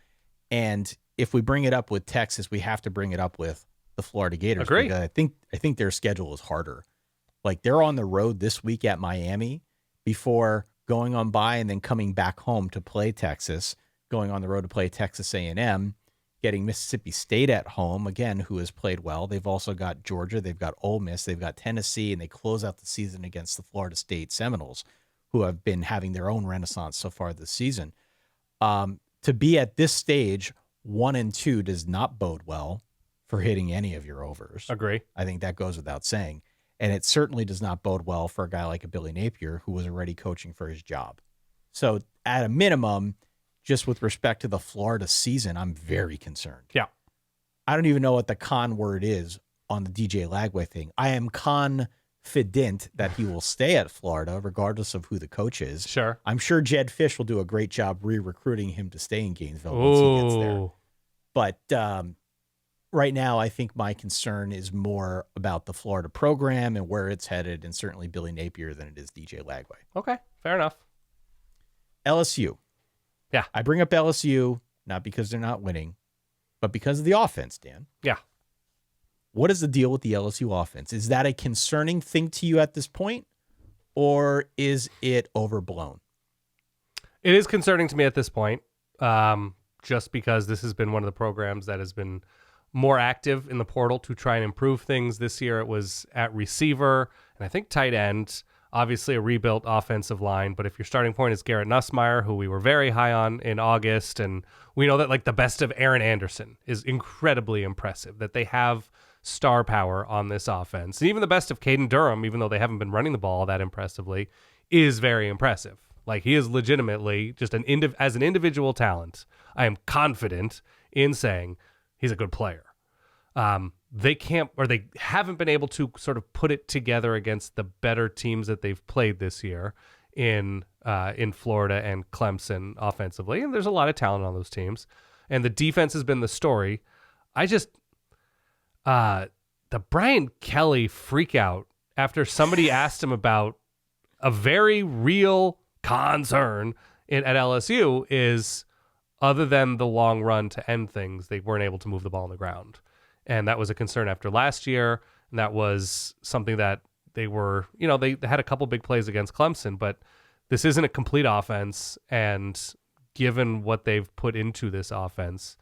And if we bring it up with Texas, we have to bring it up with the Florida Gators. Agree. Because I think their schedule is harder. Like, they're on the road this week at Miami before going on by and then coming back home to play Texas, going on the road to play Texas A&M, getting Mississippi State at home, again, who has played well. They've also got Georgia, they've got Ole Miss, they've got Tennessee, and they close out the season against the Florida State Seminoles, who have been having their own renaissance so far this season. To be at this stage, 1-2 does not bode well for hitting any of your overs. Agree. I think that goes without saying. And it certainly does not bode well for a guy like a Billy Napier, who was already coaching for his job. So at a minimum, just with respect to the Florida season, I'm very concerned. Yeah. I don't even know what the con word is on the DJ Lagway thing. I am confident that he will stay at Florida, regardless of who the coach is. Sure. I'm sure Jed Fish will do a great job re-recruiting him to stay in Gainesville once he gets there. But right now, I think my concern is more about the Florida program and where it's headed, and certainly Billy Napier, than it is DJ Lagway. Okay, fair enough. LSU. Yeah. I bring up LSU not because they're not winning, but because of the offense, Dan. Yeah. What is the deal with the LSU offense? Is that a concerning thing to you at this point, or is it overblown? It is concerning to me at this point, just because this has been one of the programs that has been more active in the portal to try and improve things. This year it was at receiver and I think tight end. Obviously a rebuilt offensive line, but if your starting point is Garrett Nussmeier, who we were very high on in August, and we know that like the best of Aaron Anderson is incredibly impressive, that they have star power on this offense. And even the best of Caden Durham, even though they haven't been running the ball that impressively, is very impressive. Like, he is legitimately just as an individual talent. I am confident in saying he's a good player. They haven't been able to sort of put it together against the better teams that they've played this year in Florida and Clemson offensively. And there's a lot of talent on those teams. And the defense has been the story. The Brian Kelly freak out after somebody asked him about a very real concern at LSU is, other than the long run to end things, they weren't able to move the ball on the ground. And that was a concern after last year. And that was something that they were, they had a couple big plays against Clemson, but this isn't a complete offense. And given what they've put into this offense,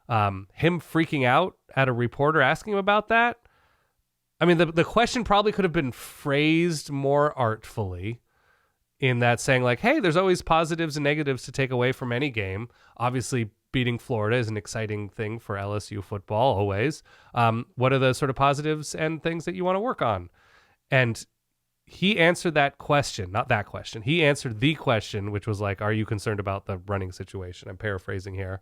him freaking out at a reporter asking him about that, I mean, the question probably could have been phrased more artfully, in that saying like, hey, there's always positives and negatives to take away from any game. Obviously, beating Florida is an exciting thing for LSU football always. What are the sort of positives and things that you want to work on? And he answered that question, not that question. He answered the question, which was like, are you concerned about the running situation? I'm paraphrasing here,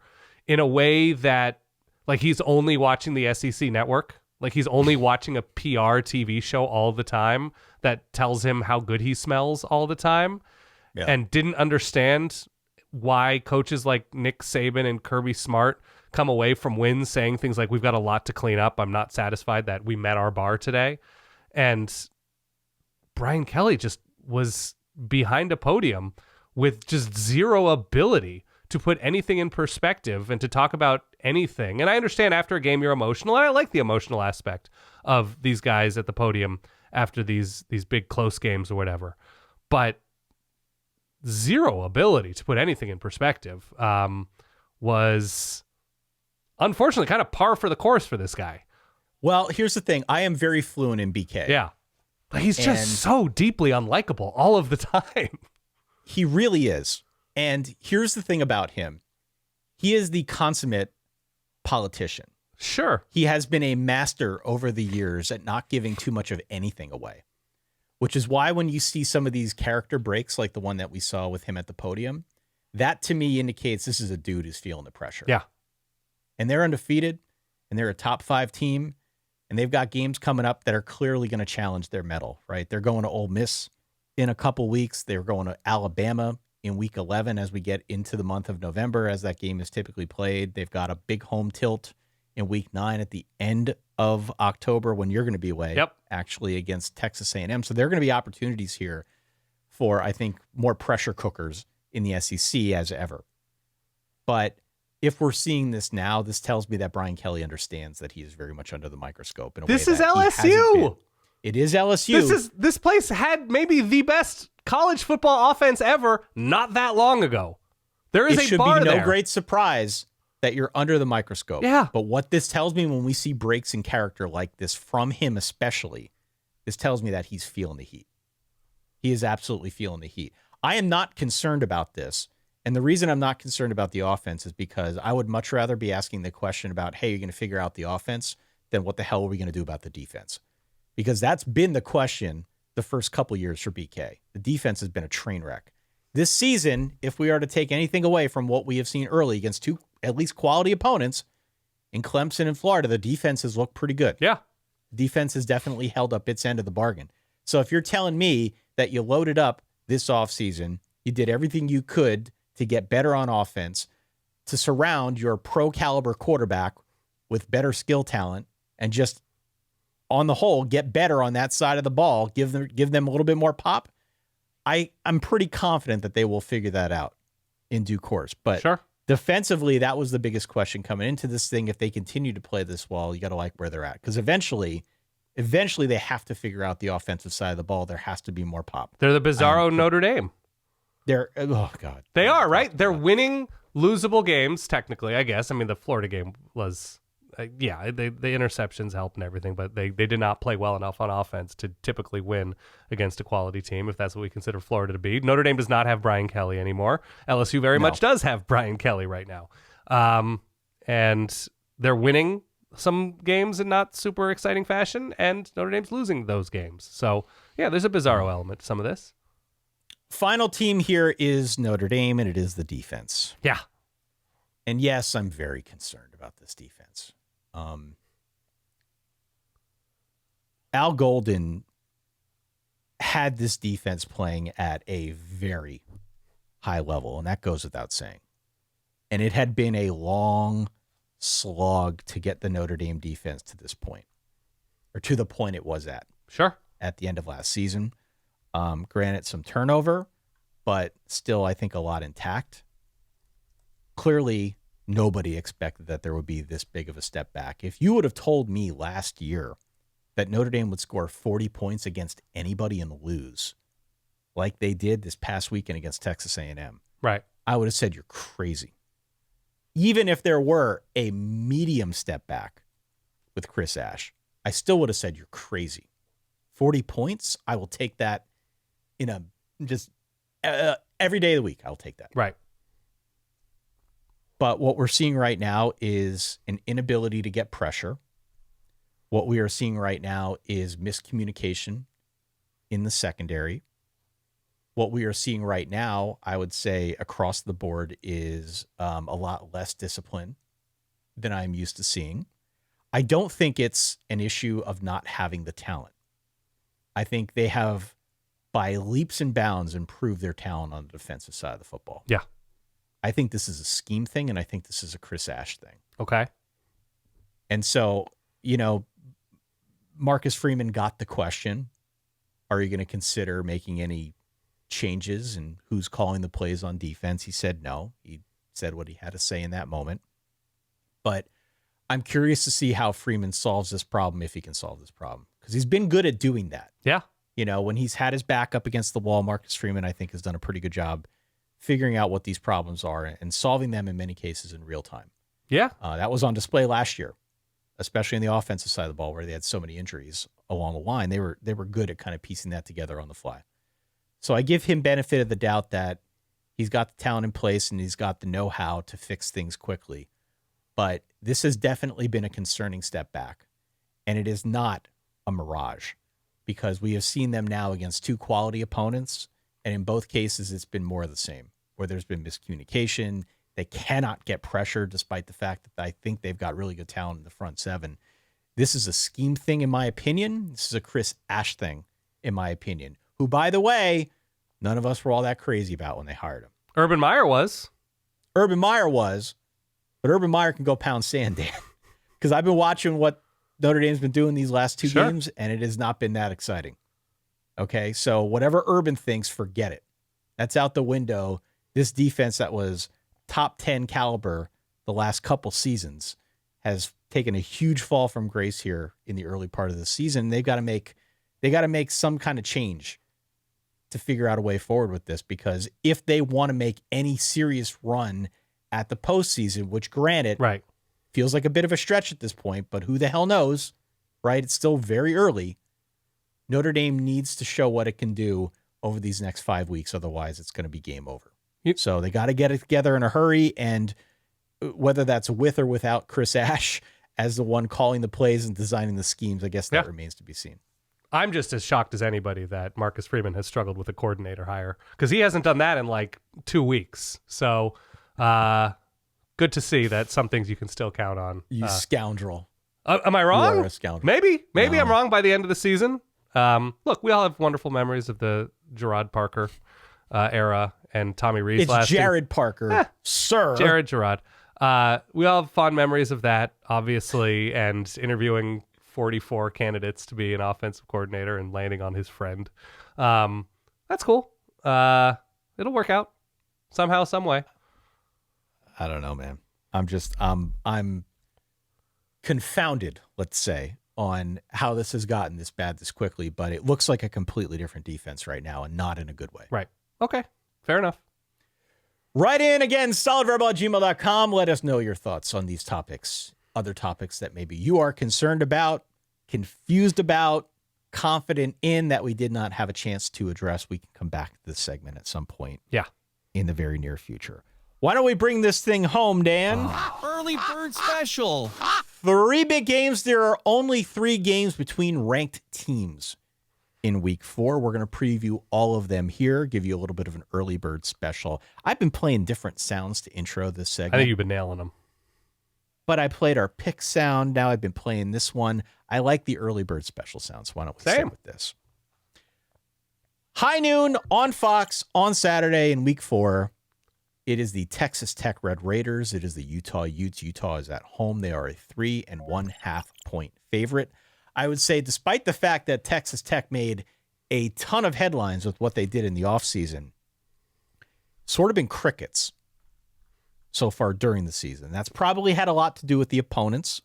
in a way that like he's only watching the SEC network. Like he's only watching a PR TV show all the time that tells him how good he smells all the time, and didn't understand why coaches like Nick Saban and Kirby Smart come away from wins saying things like, we've got a lot to clean up. I'm not satisfied that we met our bar today. And Brian Kelly just was behind a podium with just zero ability to put anything in perspective and to talk about anything. And I understand after a game you're emotional, and I like the emotional aspect of these guys at the podium after these big close games or whatever. But zero ability to put anything in perspective was unfortunately kind of par for the course for this guy. Well, here's the thing. I am very fluent in BK. Yeah. But he's just so deeply unlikable all of the time. He really is. And here's the thing about him. He is the consummate politician. Sure. He has been a master over the years at not giving too much of anything away, which is why when you see some of these character breaks, like the one that we saw with him at the podium, that to me indicates this is a dude who's feeling the pressure. Yeah. And they're undefeated, and they're a top 5 team, and they've got games coming up that are clearly going to challenge their mettle, right? They're going to Ole Miss in a couple weeks. They're going to Alabama in week 11 as we get into the month of November, as that game is typically played. They've got a big home tilt in week 9 at the end of October when you're going to be away, actually, against Texas A&M. So there are going to be opportunities here for, I think, more pressure cookers in the SEC as ever. But if we're seeing this now, this tells me that Brian Kelly understands that he is very much under the microscope. In a This way is that he hasn't LSU. been. It is LSU. This place had maybe the best college football offense ever not that long ago. There is a bar It should be there. no great surprise that you're under the microscope. Yeah. But what this tells me when we see breaks in character like this from him especially, this tells me that he's feeling the heat. He is absolutely feeling the heat. I am not concerned about this. And the reason I'm not concerned about the offense is because I would much rather be asking the question about, hey, you're going to figure out the offense, than what the hell are we going to do about the defense? Because that's been the question the first couple years for BK. The defense has been a train wreck. This season, if we are to take anything away from what we have seen early against 2 at least quality opponents in Clemson and Florida, the defense has looked pretty good. Yeah. Defense has definitely held up its end of the bargain. So if you're telling me that you loaded up this offseason, you did everything you could to get better on offense, to surround your pro caliber quarterback with better skill talent, and just on the whole, get better on that side of the ball, give them a little bit more pop, I'm pretty confident that they will figure that out in due course. But Sure. Defensively, that was the biggest question coming into this thing. If they continue to play this well, you got to like where they're at. Because eventually they have to figure out the offensive side of the ball. There has to be more pop. They're the bizarro Notre Dame. Oh, God. They are, right? They're winning losable games, technically, I guess. I mean, the Florida game was, the interceptions help and everything, but they did not play well enough on offense to typically win against a quality team, if that's what we consider Florida to be. Notre Dame does not have Brian Kelly anymore. LSU very much does have Brian Kelly right now. And they're winning some games in not super exciting fashion, and Notre Dame's losing those games. So, yeah, there's a bizarro element to some of this. Final team here is Notre Dame, and it is the defense. Yeah. And yes, I'm very concerned about this defense. Al Golden had this defense playing at a very high level, and that goes without saying. And it had been a long slog to get the Notre Dame defense to this point, or to the point it was at. Sure. At the end of last season. Granted, some turnover, but still, I think a lot intact. Clearly, nobody expected that there would be this big of a step back. If you would have told me last year that Notre Dame would score 40 points against anybody and lose, like they did this past weekend against Texas A&M, right, I would have said you're crazy. Even if there were a medium step back with Chris Ash, I still would have said you're crazy. 40 points, I will take that in a just every day of the week. I'll take that. Right. But what we're seeing right now is an inability to get pressure. What we are seeing right now is miscommunication in the secondary. What we are seeing right now, I would say across the board, is a lot less discipline than I'm used to seeing. I don't think it's an issue of not having the talent. I think they have, by leaps and bounds, improved their talent on the defensive side of the football. Yeah. I think this is a scheme thing, and I think this is a Chris Ash thing. Okay. And so, Marcus Freeman got the question, are you going to consider making any changes and who's calling the plays on defense? He said no. He said what he had to say in that moment. But I'm curious to see how Freeman solves this problem, if he can solve this problem, because he's been good at doing that. Yeah. When he's had his back up against the wall, Marcus Freeman, I think, has done a pretty good job figuring out what these problems are and solving them in many cases in real time. Yeah. That was on display last year, especially on the offensive side of the ball where they had so many injuries along the line. They were good at kind of piecing that together on the fly. So I give him benefit of the doubt that he's got the talent in place and he's got the know-how to fix things quickly. But this has definitely been a concerning step back, and it is not a mirage, because we have seen them now against two quality opponents, and in both cases it's been more of the same, where there's been miscommunication. They cannot get pressure despite the fact that I think they've got really good talent in the front seven. This is a scheme thing, in my opinion. This is a Chris Ash thing, in my opinion, who, by the way, none of us were all that crazy about when they hired him. Urban Meyer was. But Urban Meyer can go pound sand, Dan, because I've been watching what Notre Dame's been doing these last two games, and it has not been that exciting. Okay, so whatever Urban thinks, forget it. That's out the window. This defense that was top 10 caliber the last couple seasons has taken a huge fall from grace here in the early part of the season. They got to make some kind of change to figure out a way forward with this, because if they want to make any serious run at the postseason, which, granted, right, feels like a bit of a stretch at this point, but who the hell knows, right? It's still very early. Notre Dame needs to show what it can do over these next 5 weeks. Otherwise, it's going to be game over. Yep. So they got to get it together in a hurry. And whether that's with or without Chris Ash as the one calling the plays and designing the schemes, I guess that remains to be seen. I'm just as shocked as anybody that Marcus Freeman has struggled with a coordinator hire, because he hasn't done that in like 2 weeks. So good to see that some things you can still count on. You scoundrel. Am I wrong? You are a scoundrel. Maybe No. I'm wrong by the end of the season. Look, we all have wonderful memories of the Gerard Parker era and Tommy Rees It's last Jared Parker, sir. Jared Gerard. We all have fond memories of that, obviously, and interviewing 44 candidates to be an offensive coordinator and landing on his friend. That's cool. It'll work out somehow, some way. I don't know, man. I'm confounded, let's say, on how this has gotten this bad this quickly, but it looks like a completely different defense right now, and not in a good way. Right. Okay. Fair enough. Write in again, solidverbal@gmail.com. Let us know your thoughts on these topics, other topics that maybe you are concerned about, confused about, confident in that we did not have a chance to address. We can come back to this segment at some point in the very near future. Why don't we bring this thing home, Dan? Early bird special. 3 big games. There are only 3 games between ranked teams in week 4. We're going to preview all of them here, give you a little bit of an early bird special. I've been playing different sounds to intro this segment. I think you've been nailing them. But I played our pick sound. Now I've been playing this one. I like the early bird special sounds. Why don't we start with this? High noon on Fox on Saturday in week 4. It is the Texas Tech Red Raiders. It is the Utah Utes. Utah is at home. They are a 3.5 point favorite. I would say, despite the fact that Texas Tech made a ton of headlines with what they did in the offseason, sort of been crickets so far during the season. That's probably had a lot to do with the opponents.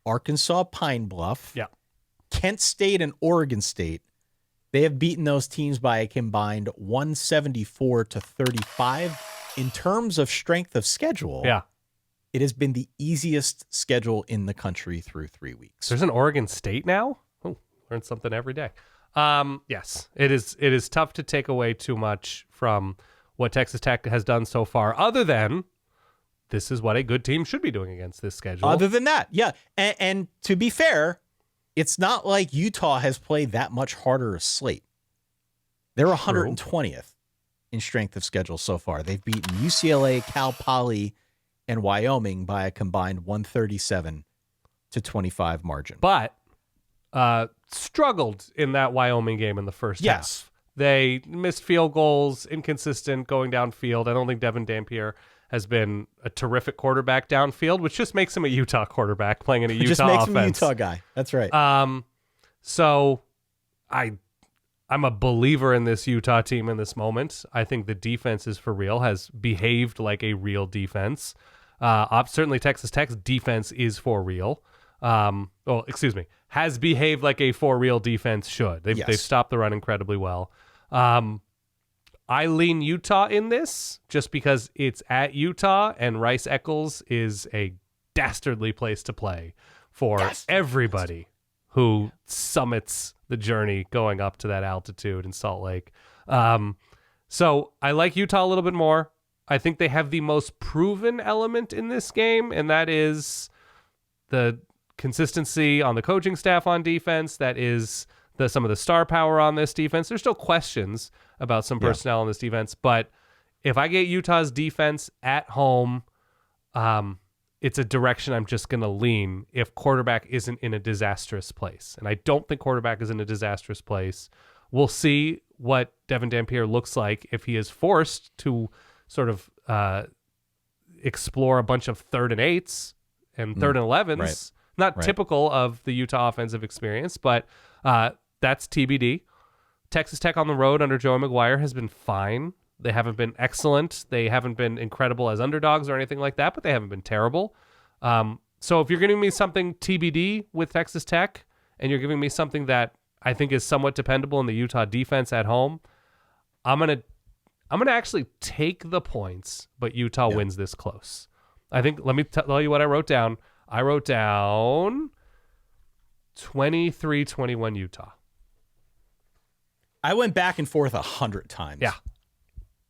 Arkansas, Pine Bluff, Kent State, and Oregon State. They have beaten those teams by a combined 174-35. In terms of strength of schedule, it has been the easiest schedule in the country through 3 weeks. There's an Oregon State now? Oh, learn something every day. Yes, it is tough to take away too much from what Texas Tech has done so far, other than this is what a good team should be doing against this schedule. Other than that, And to be fair, it's not like Utah has played that much harder a slate. They're 120th in strength of schedule so far. They've beaten UCLA, Cal Poly, and Wyoming by a combined 137-25 margin. But struggled in that Wyoming game in the first half. They missed field goals, inconsistent going downfield. I don't think Devin Dampier has been a terrific quarterback downfield, which just makes him a Utah quarterback playing in a Utah just makes offense. him a Utah guy. That's right. So I'm a believer in this Utah team in this moment. I think the defense is for real, has behaved like a real defense. Certainly Texas Tech's defense is for real. Has behaved like a for real defense should. They've stopped the run incredibly well. I lean Utah in this just because it's at Utah and Rice Eccles is a dastardly place to play for everybody who summits the journey going up to that altitude in Salt Lake. So I like Utah a little bit more. I think they have the most proven element in this game, and that is the consistency on the coaching staff on defense. That is some of the star power on this defense. There's still questions about some personnel on this defense, but if I get Utah's defense at home, it's a direction I'm just going to lean if quarterback isn't in a disastrous place. And I don't think quarterback is in a disastrous place. We'll see what Devin Dampier looks like if he is forced to sort of explore a bunch of 3rd and 8s and 3rd and 11s. Right. Not typical of the Utah offensive experience, but that's TBD. Texas Tech on the road under Joey McGuire has been fine. They haven't been excellent. They haven't been incredible as underdogs or anything like that, but they haven't been terrible. So if you're giving me something TBD with Texas Tech and you're giving me something that I think is somewhat dependable in the Utah defense at home, I'm gonna actually take the points, but Utah wins this close. I think, let me tell you what I wrote down. I wrote down 23-21 Utah. I went back and forth 100 times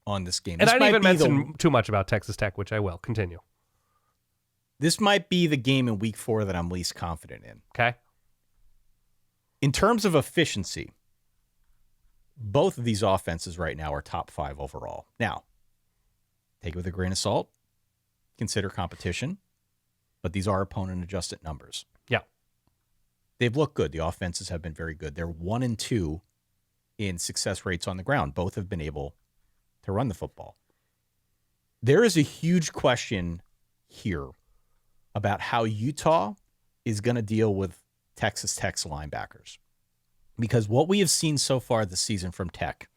on this game. And I didn't even mention too much about Texas Tech, which I will. Continue. This might be the game in week 4 that I'm least confident in. Okay. In terms of efficiency, both of these offenses right now are top 5 overall. Now, take it with a grain of salt. Consider competition. But these are opponent-adjusted numbers. Yeah. They've looked good. The offenses have been very good. They're 1 and 2 in success rates on the ground. Both have been able to run the football. There is a huge question here about how Utah is going to deal with Texas Tech's linebackers. Because what we have seen so far this season from Tech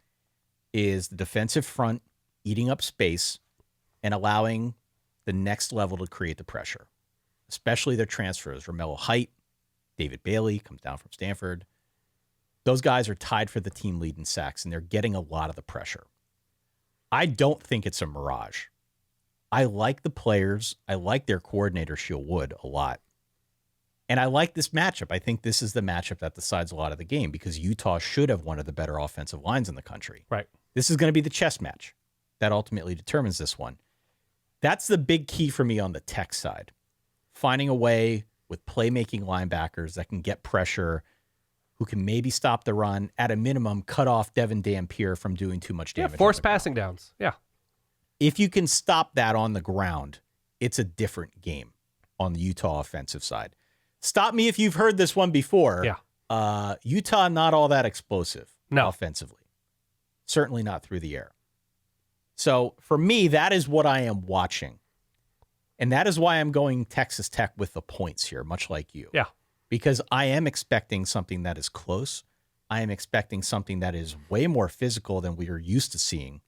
is the defensive front eating up space and allowing the next level to create the pressure, especially their transfers. Romello Height, David Bailey comes down from Stanford. Those guys are tied for the team lead in sacks, and they're getting a lot of the pressure. I don't think it's a mirage. I like the players. I like their coordinator, Sheil Wood, a lot. And I like this matchup. I think this is the matchup that decides a lot of the game because Utah should have one of the better offensive lines in the country. Right. This is going to be the chess match that ultimately determines this one. That's the big key for me on the Tech side. Finding a way with playmaking linebackers that can get pressure, who can maybe stop the run, at a minimum, cut off Devin Dampier from doing too much damage. Yeah, force passing downs. Yeah. If you can stop that on the ground, it's a different game on the Utah offensive side. Stop me if you've heard this one before. Yeah. Utah, not all that explosive offensively. Certainly not through the air. So for me, that is what I am watching. And that is why I'm going Texas Tech with the points here, much like you. Yeah. Because I am expecting something that is close. I am expecting something that is way more physical than we are used to seeing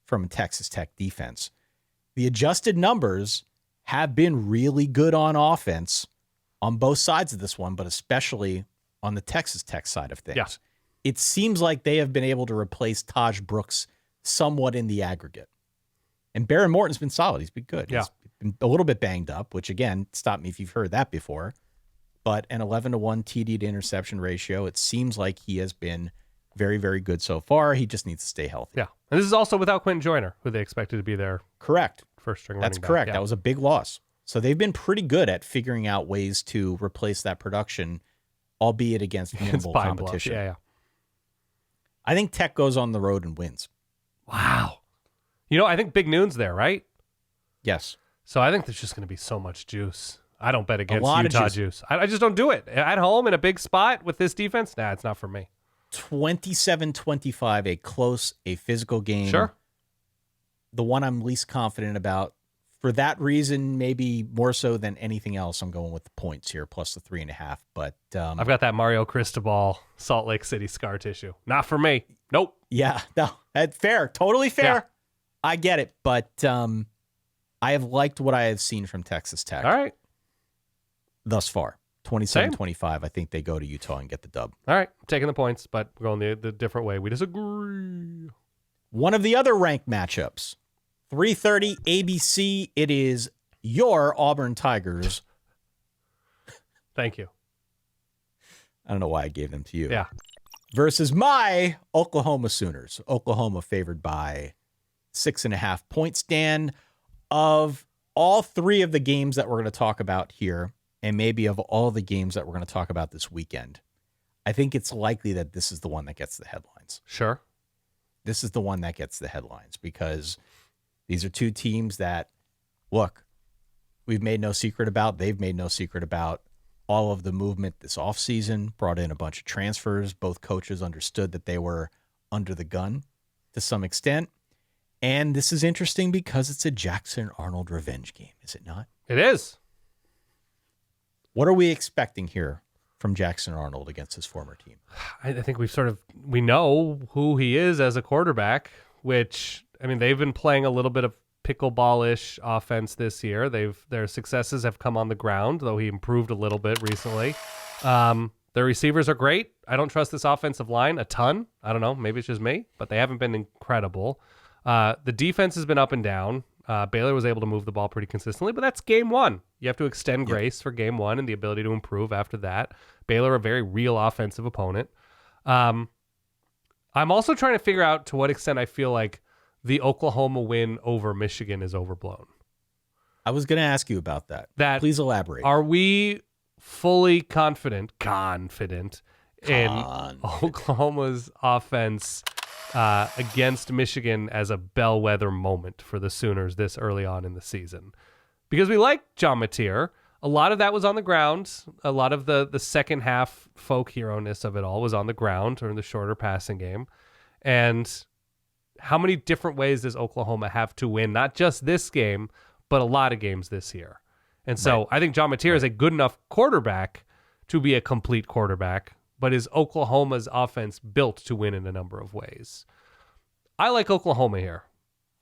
from a Texas Tech defense. The adjusted numbers have been really good on offense on both sides of this one, but especially on the Texas Tech side of things. Yeah. It seems like they have been able to replace Taj Brooks somewhat in the aggregate. And Baron Morton's been solid. He's been good. Yeah. He's been a little bit banged up, which, again, stop me if you've heard that before. But an 11-to-1 TD to interception ratio, it seems like he has been very, very good so far. He just needs to stay healthy. Yeah. And this is also without Quentin Joyner, who they expected to be their Correct. first string That's running back. correct. Yeah. That was a big loss. So they've been pretty good at figuring out ways to replace that production, albeit against minimal Pine Bluff. competition. Yeah. I think Tech goes on the road and wins. Wow. I think Big Noon's there, right? Yes. So I think there's just going to be so much juice. I don't bet against lot of Utah juice. juice. I just don't do it. At home in a big spot with this defense, nah, it's not for me. 27-25, a close, a physical game. Sure. The one I'm least confident about. For that reason, maybe more so than anything else, I'm going with the points here, plus the 3.5. But I've got that Mario Cristobal Salt Lake City scar tissue. Not for me. Nope. yeah, no, that's fair. Totally fair. Yeah. I get it. But I have liked what I have seen from Texas Tech All right. thus far. 27-25, I think they go to Utah and get the dub. All right. I'm taking the points, but we're going the different way. We disagree. One of the other ranked matchups, 3:30 ABC. It is your Auburn Tigers. Thank you. I don't know why I gave them to you. Yeah. Versus my Oklahoma Sooners. Oklahoma favored by 6.5 points. Dan, of all three of the games that we're going to talk about here, and maybe of all the games that we're going to talk about this weekend, I think it's likely that this is the one that gets the headlines. Sure. This is the one that gets the headlines because these are two teams that, look, we've made no secret about. They've made no secret about all of the movement this offseason, brought in a bunch of transfers. Both coaches understood that they were under the gun to some extent. And this is interesting because it's a Jackson Arnold revenge game, is it not? It is. What are we expecting here from Jackson Arnold against his former team? I think we know who he is as a quarterback, which, I mean, they've been playing a little bit of pickleball-ish offense this year. Their successes have come on the ground, though he improved a little bit recently. Their receivers are great. I don't trust this offensive line a ton. I don't know. Maybe it's just me, but they haven't been incredible. The defense has been up and down. Baylor was able to move the ball pretty consistently, but that's game one. You have to extend grace for game one and the ability to improve after that. Baylor, a very real offensive opponent. I'm also trying to figure out to what extent I feel like the Oklahoma win over Michigan is overblown. I was going to ask you about that. Please elaborate. Are we fully confident in Oklahoma's offense against Michigan as a bellwether moment for the Sooners this early on in the season? Because we like John Mateer. A lot of that was on the ground. A lot of the second half folk hero-ness of it all was on the ground or in the shorter passing game. And how many different ways does Oklahoma have to win, not just this game, but a lot of games this year? And so I think John Mateer is a good enough quarterback to be a complete quarterback, but is Oklahoma's offense built to win in a number of ways? I like Oklahoma here.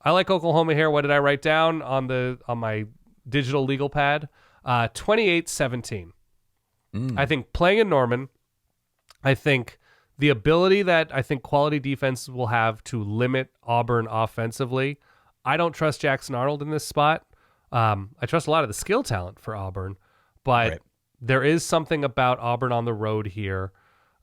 What did I write down on my digital legal pad? 28-17. I think playing in Norman, I think the ability that I think quality defenses will have to limit Auburn offensively. I don't trust Jackson Arnold in this spot. I trust a lot of the skill talent for Auburn, but there is something about Auburn on the road here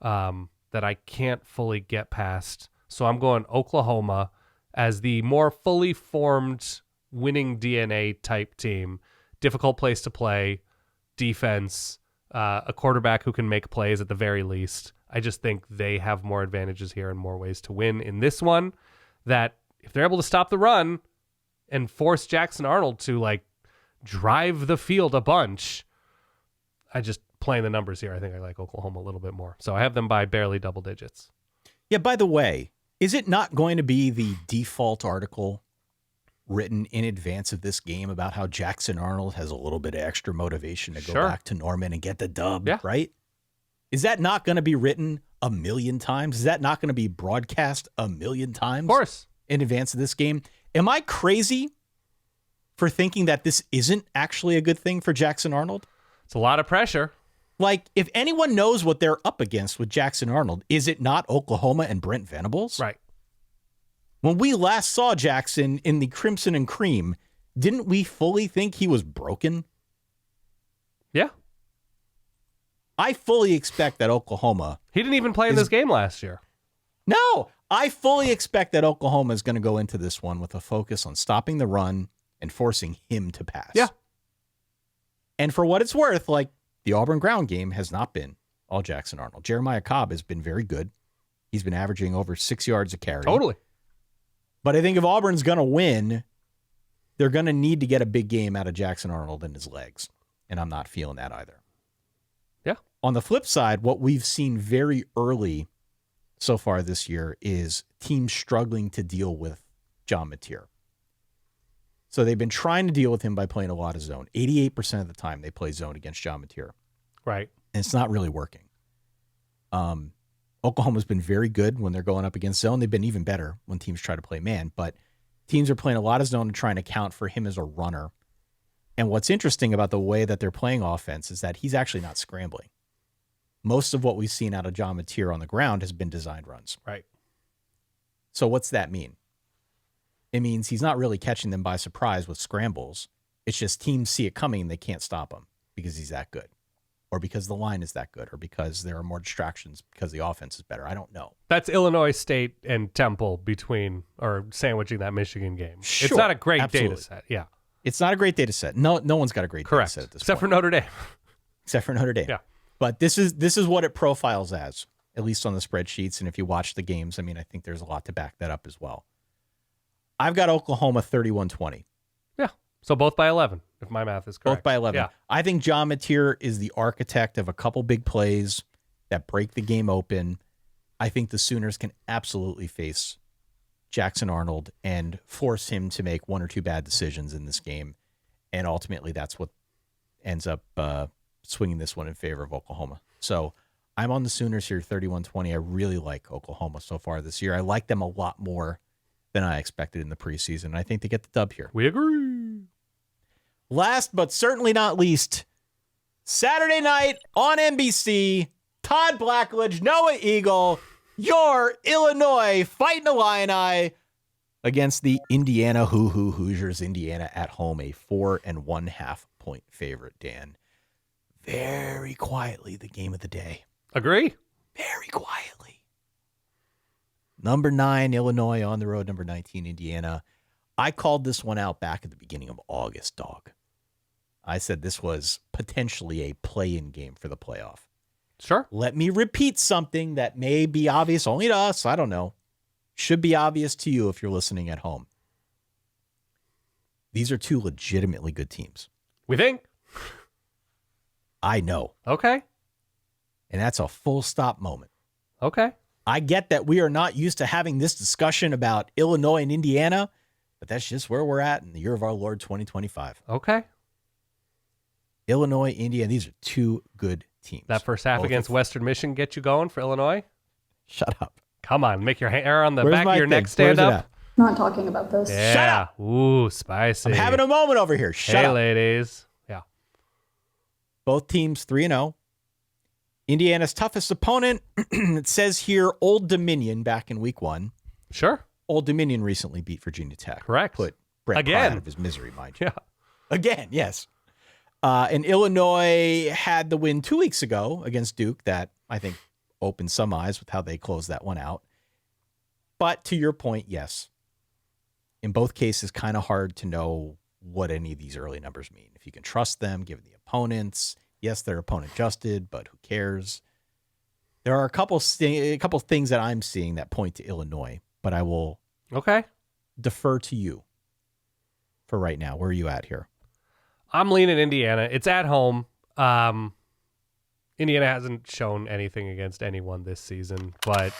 that I can't fully get past. So I'm going Oklahoma as the more fully formed winning DNA type team. Difficult place to play, defense, a quarterback who can make plays at the very least. I just think they have more advantages here and more ways to win in this one, that if they're able to stop the run and force Jackson Arnold to drive the field a bunch, I just playing the numbers here. I think I like Oklahoma a little bit more. So I have them by barely double digits. Yeah, by the way, is it not going to be the default article written in advance of this game about how Jackson Arnold has a little bit of extra motivation to go back to Norman and get the dub, right? Is that not going to be written a million times? Is that not going to be broadcast a million times? Of course. In advance of this game? Am I crazy for thinking that this isn't actually a good thing for Jackson Arnold? It's a lot of pressure. If anyone knows what they're up against with Jackson Arnold, is it not Oklahoma and Brent Venables? Right. When we last saw Jackson in the Crimson and Cream, didn't we fully think he was broken? Yeah. I fully expect that Oklahoma... He didn't even play in this game last year. No, I fully expect that Oklahoma is going to go into this one with a focus on stopping the run and forcing him to pass. Yeah. And for what it's worth, the Auburn ground game has not been all Jackson Arnold. Jeremiah Cobb has been very good. He's been averaging over 6 yards a carry. Totally. But I think if Auburn's going to win, they're going to need to get a big game out of Jackson Arnold and his legs. And I'm not feeling that either. Yeah. On the flip side, what we've seen very early so far this year is teams struggling to deal with John Mateer. So they've been trying to deal with him by playing a lot of zone. 88% of the time they play zone against John Mateer. Right. And it's not really working. Oklahoma's been very good when they're going up against zone. They've been even better when teams try to play man. But teams are playing a lot of zone and trying to account for him as a runner. And what's interesting about the way that they're playing offense is that he's actually not scrambling. Most of what we've seen out of John Mateer on the ground has been designed runs. Right. So what's that mean? It means he's not really catching them by surprise with scrambles. It's just teams see it coming and they can't stop him because he's that good, or because the line is that good, or because there are more distractions because the offense is better. I don't know. That's Illinois State and Temple between, or sandwiching that Michigan game. Sure, it's not a great absolutely. data set. Yeah. It's not a great data set. No one's got a great Correct. data set at this Except for point. Notre Dame. Except for Notre Dame. Yeah. But this is what it profiles as, at least on the spreadsheets. And if you watch the games, I mean, I think there's a lot to back that up as well. I've got Oklahoma 31-20. Yeah. So both by 11, if my math is correct. Both by 11. Yeah. I think John Mateer is the architect of a couple big plays that break the game open. I think the Sooners can absolutely face Jackson Arnold and force him to make one or two bad decisions in this game. And ultimately, that's what ends up swinging this one in favor of Oklahoma. So I'm on the Sooners here, 31-20. I really like Oklahoma so far this year. I like them a lot more than I expected in the preseason. I think they get the dub here. We agree. Last but certainly not least, Saturday night on NBC, Todd Blackledge, Noah Eagle, your Illinois Fighting Illini against the Indiana Hoosiers. Indiana at home, a 4.5 point favorite, Dan. Very quietly, the game of the day. Agree. Very quietly. Number 9, Illinois on the road. Number 19, Indiana. I called this one out back at the beginning of August, dog. I said this was potentially a play-in game for the playoff. Sure. Let me repeat something that may be obvious only to us. I don't know. Should be obvious to you if you're listening at home. These are two legitimately good teams. We think? I know. Okay. And that's a full stop moment. Okay. I get that we are not used to having this discussion about Illinois and Indiana, but that's just where we're at in the year of our Lord 2025. Okay. Illinois, Indiana, these are two good teams. That first half Both against of- Western Michigan get you going for Illinois? Shut up. Come on, make your hair on the Where's back my of your thing? neck stand Where's it up. at? Not talking about this. Yeah. Shut up. Ooh, spicy. I'm having a moment over here. Shut hey, up. ladies. Yeah. Both teams 3-0. Indiana's toughest opponent, it says here, Old Dominion back in week 1. Sure. Old Dominion recently beat Virginia Tech. Correct. Put Brent Pry Again. out of his misery, mind you. Yeah. Again, yes. And Illinois had the win 2 weeks ago against Duke that I think opened some eyes with how they closed that one out. But to your point, yes. In both cases, kind of hard to know what any of these early numbers mean. If you can trust them, given the opponents. Yes, they're opponent adjusted, but who cares? There are a couple things that I'm seeing that point to Illinois, but I will Okay. defer to you for right now. Where are you at here? I'm leaning Indiana. It's at home. Indiana hasn't shown anything against anyone this season, but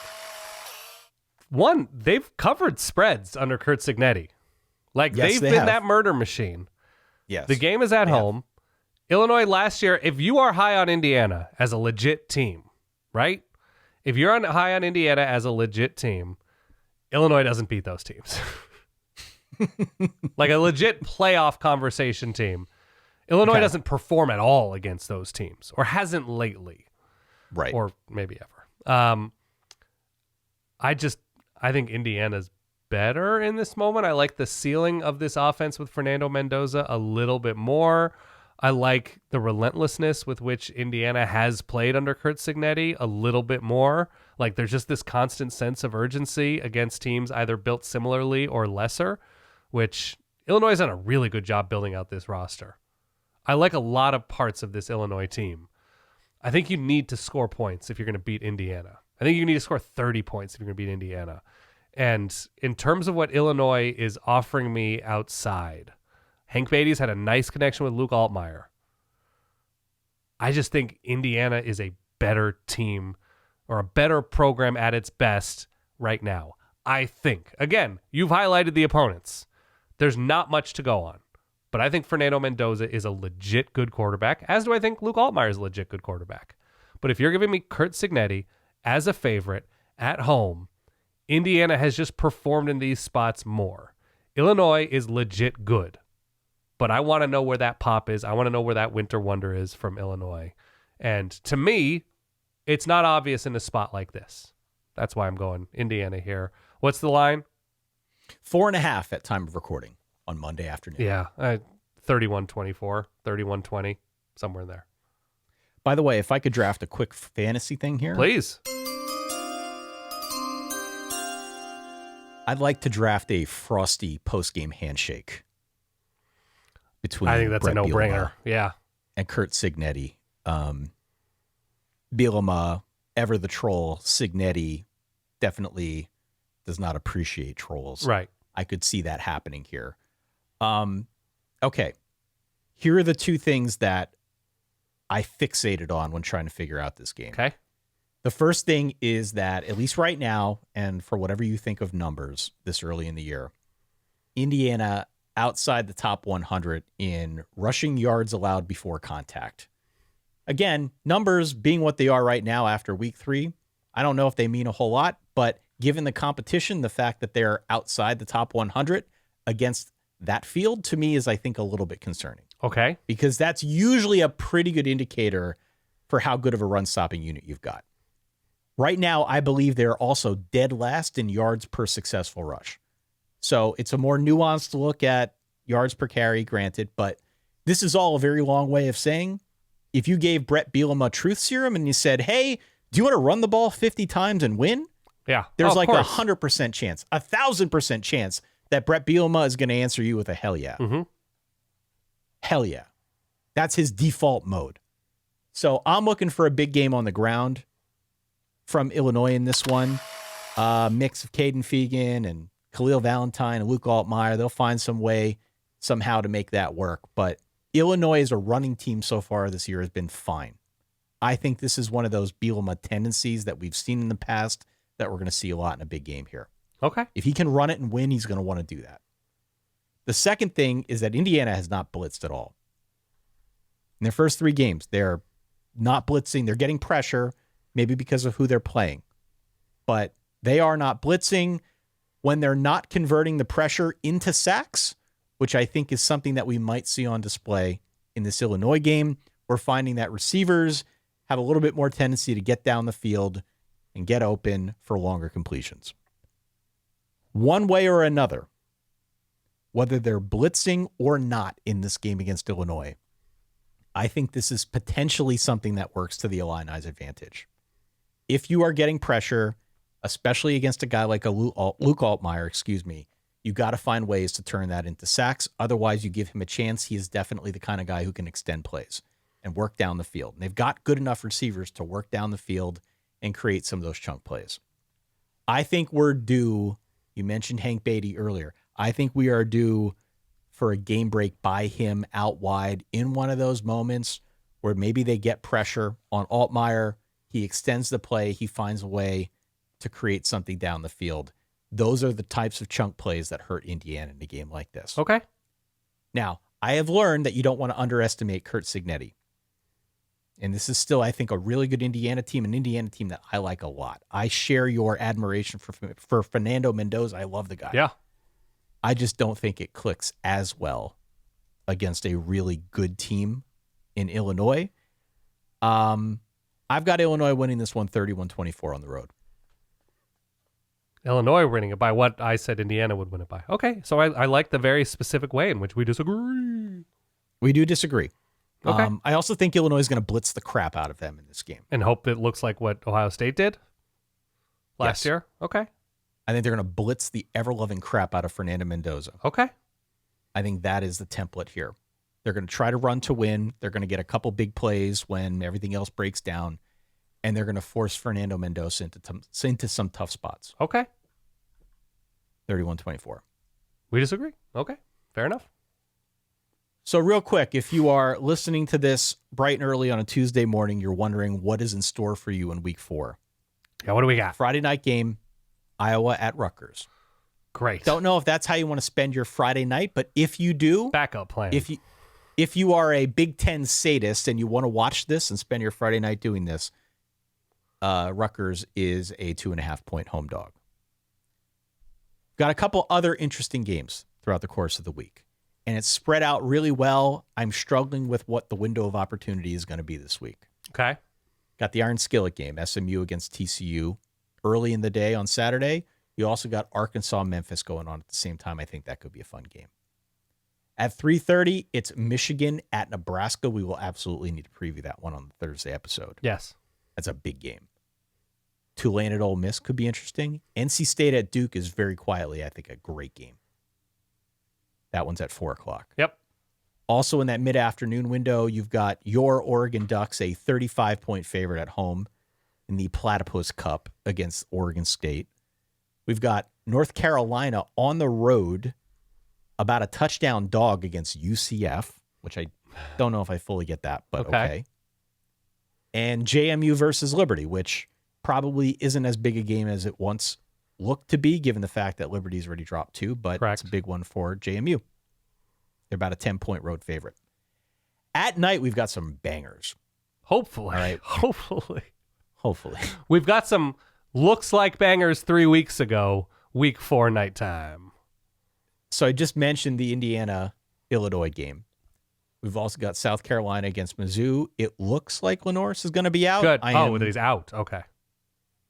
they've covered spreads under Kurt Signetti. Like, Yes, they've they been have. that murder machine. Yes. The game is at They have. home. Illinois last year, if you are high on Indiana as a legit team, right? If you're high on Indiana as a legit team, Illinois doesn't beat those teams. Like a legit playoff conversation team. Illinois Okay. doesn't perform at all against those teams, or hasn't lately, Right. or maybe ever. I think Indiana's better in this moment. I like the ceiling of this offense with Fernando Mendoza a little bit more. I like the relentlessness with which Indiana has played under Kurt Signetti a little bit more. Like, there's just this constant sense of urgency against teams either built similarly or lesser, which Illinois has done a really good job building out this roster. I like a lot of parts of this Illinois team. I think you need to score points if you're going to beat Indiana. I think you need to score 30 points if you're going to beat Indiana. And in terms of what Illinois is offering me outside, Hank Beatty's had a nice connection with Luke Altmaier. I just think Indiana is a better team or a better program at its best right now. I think. Again, you've highlighted the opponents. There's not much to go on. But I think Fernando Mendoza is a legit good quarterback, as do I think Luke Altmaier is a legit good quarterback. But if you're giving me Curt Cignetti as a favorite at home, Indiana has just performed in these spots more. Illinois is legit good. But I want to know where that pop is. I want to know where that winter wonder is from Illinois. And to me, it's not obvious in a spot like this. That's why I'm going Indiana here. What's the line? 4.5 at time of recording on Monday afternoon. Yeah, 31-24, 31-20, somewhere in there. By the way, if I could draft a quick fantasy thing here. Please. I'd like to draft a frosty post-game handshake between I think that's Brett a no-brainer. Bielema Yeah. and Curt Cignetti. Bielema, ever the troll. Cignetti definitely does not appreciate trolls. Right. I could see that happening here. Okay. Here are the two things that I fixated on when trying to figure out this game. Okay. The first thing is that, at least right now, and for whatever you think of numbers this early in the year, Indiana outside the top 100 in rushing yards allowed before contact. Again, numbers being what they are right now after week 3, I don't know if they mean a whole lot, but given the competition, the fact that they're outside the top 100 against that field, to me, is, I think, a little bit concerning. Okay. Because that's usually a pretty good indicator for how good of a run-stopping unit you've got. Right now, I believe they're also dead last in yards per successful rush. So it's a more nuanced look at yards per carry, granted, but this is all a very long way of saying, if you gave Brett Bielema truth serum and you said, hey, do you want to run the ball 50 times and win? Yeah. There's of like course. 100% chance, 1,000% chance that Brett Bielema is going to answer you with a hell yeah. Mm-hmm. Hell yeah. That's his default mode. So I'm looking for a big game on the ground from Illinois in this one. Mix of Caden Fegan and Khalil Valentine and Luke Altmaier. They'll find some way somehow to make that work. But Illinois as a running team so far this year has been fine. I think this is one of those Bielema tendencies that we've seen in the past that we're going to see a lot in a big game here. Okay. If he can run it and win, he's going to want to do that. The second thing is that Indiana has not blitzed at all. In their first 3 games, they're not blitzing. They're getting pressure, maybe because of who they're playing. But they are not blitzing. When they're not converting the pressure into sacks, which I think is something that we might see on display in this Illinois game, we're finding that receivers have a little bit more tendency to get down the field and get open for longer completions. One way or another, whether they're blitzing or not in this game against Illinois, I think this is potentially something that works to the Illini's advantage. If you are getting pressure, especially against a guy like Luke Altmaier, you got to find ways to turn that into sacks. Otherwise, you give him a chance. He is definitely the kind of guy who can extend plays and work down the field. And they've got good enough receivers to work down the field and create some of those chunk plays. I think we're due. You mentioned Hank Beatty earlier. I think we are due for a game break by him out wide in one of those moments where maybe they get pressure on Altmaier. He extends the play. He finds a way to create something down the field. Those are the types of chunk plays that hurt Indiana in a game like this. Okay. Now, I have learned that you don't want to underestimate Curt Cignetti. And this is still, I think, a really good Indiana team, an Indiana team that I like a lot. I share your admiration for Fernando Mendoza. I love the guy. Yeah. I just don't think it clicks as well against a really good team in Illinois. I've got Illinois winning this one 31-24 on the road. Illinois winning it by what I said Indiana would win it by. Okay. So I like the very specific way in which we disagree. We do disagree. Okay. I also think Illinois is going to blitz the crap out of them in this game. And hope it looks like what Ohio State did last Yes. year. Okay. I think they're going to blitz the ever-loving crap out of Fernando Mendoza. Okay. I think that is the template here. They're going to try to run to win. They're going to get a couple big plays when everything else breaks down. and they're going to force Fernando Mendoza into some tough spots. Okay. 31-24. We disagree. Okay. Fair enough. So real quick, if you are listening to this bright and early on a Tuesday morning, you're wondering what is in store for you in week 4. Yeah, what do we got? Friday night game, Iowa at Rutgers. Great. Don't know if that's how you want to spend your Friday night, but if you do, Backup plan. if you are a Big Ten sadist and you want to watch this and spend your Friday night doing this, Rutgers is a 2.5-point home dog. Got a couple other interesting games throughout the course of the week, and it's spread out really well. I'm struggling with what the window of opportunity is going to be this week. Okay. Got the Iron Skillet game, SMU against TCU, early in the day on Saturday. You also got Arkansas-Memphis going on at the same time. I think that could be a fun game. At 3:30, it's Michigan at Nebraska. We will absolutely need to preview that one on the Thursday episode. Yes. That's a big game. Tulane at Ole Miss could be interesting. NC State at Duke is very quietly, I think, a great game. That one's at 4 o'clock. Yep. Also in that mid-afternoon window, you've got your Oregon Ducks, a 35-point favorite at home in the Platypus Cup against Oregon State. We've got North Carolina on the road, about a touchdown dog against UCF, which I don't know if I fully get that, but okay. And JMU versus Liberty, which probably isn't as big a game as it once looked to be, given the fact that Liberty's already dropped 2, but Correct. It's a big one for JMU. They're about a 10-point road favorite. At night, we've got some bangers. Hopefully. All right. Hopefully. We've got some looks like bangers 3 weeks ago, week 4 nighttime. So I just mentioned the Indiana-Illinois game. We've also got South Carolina against Mizzou. It looks like Lenoris is going to be out. Good. He's out. Okay.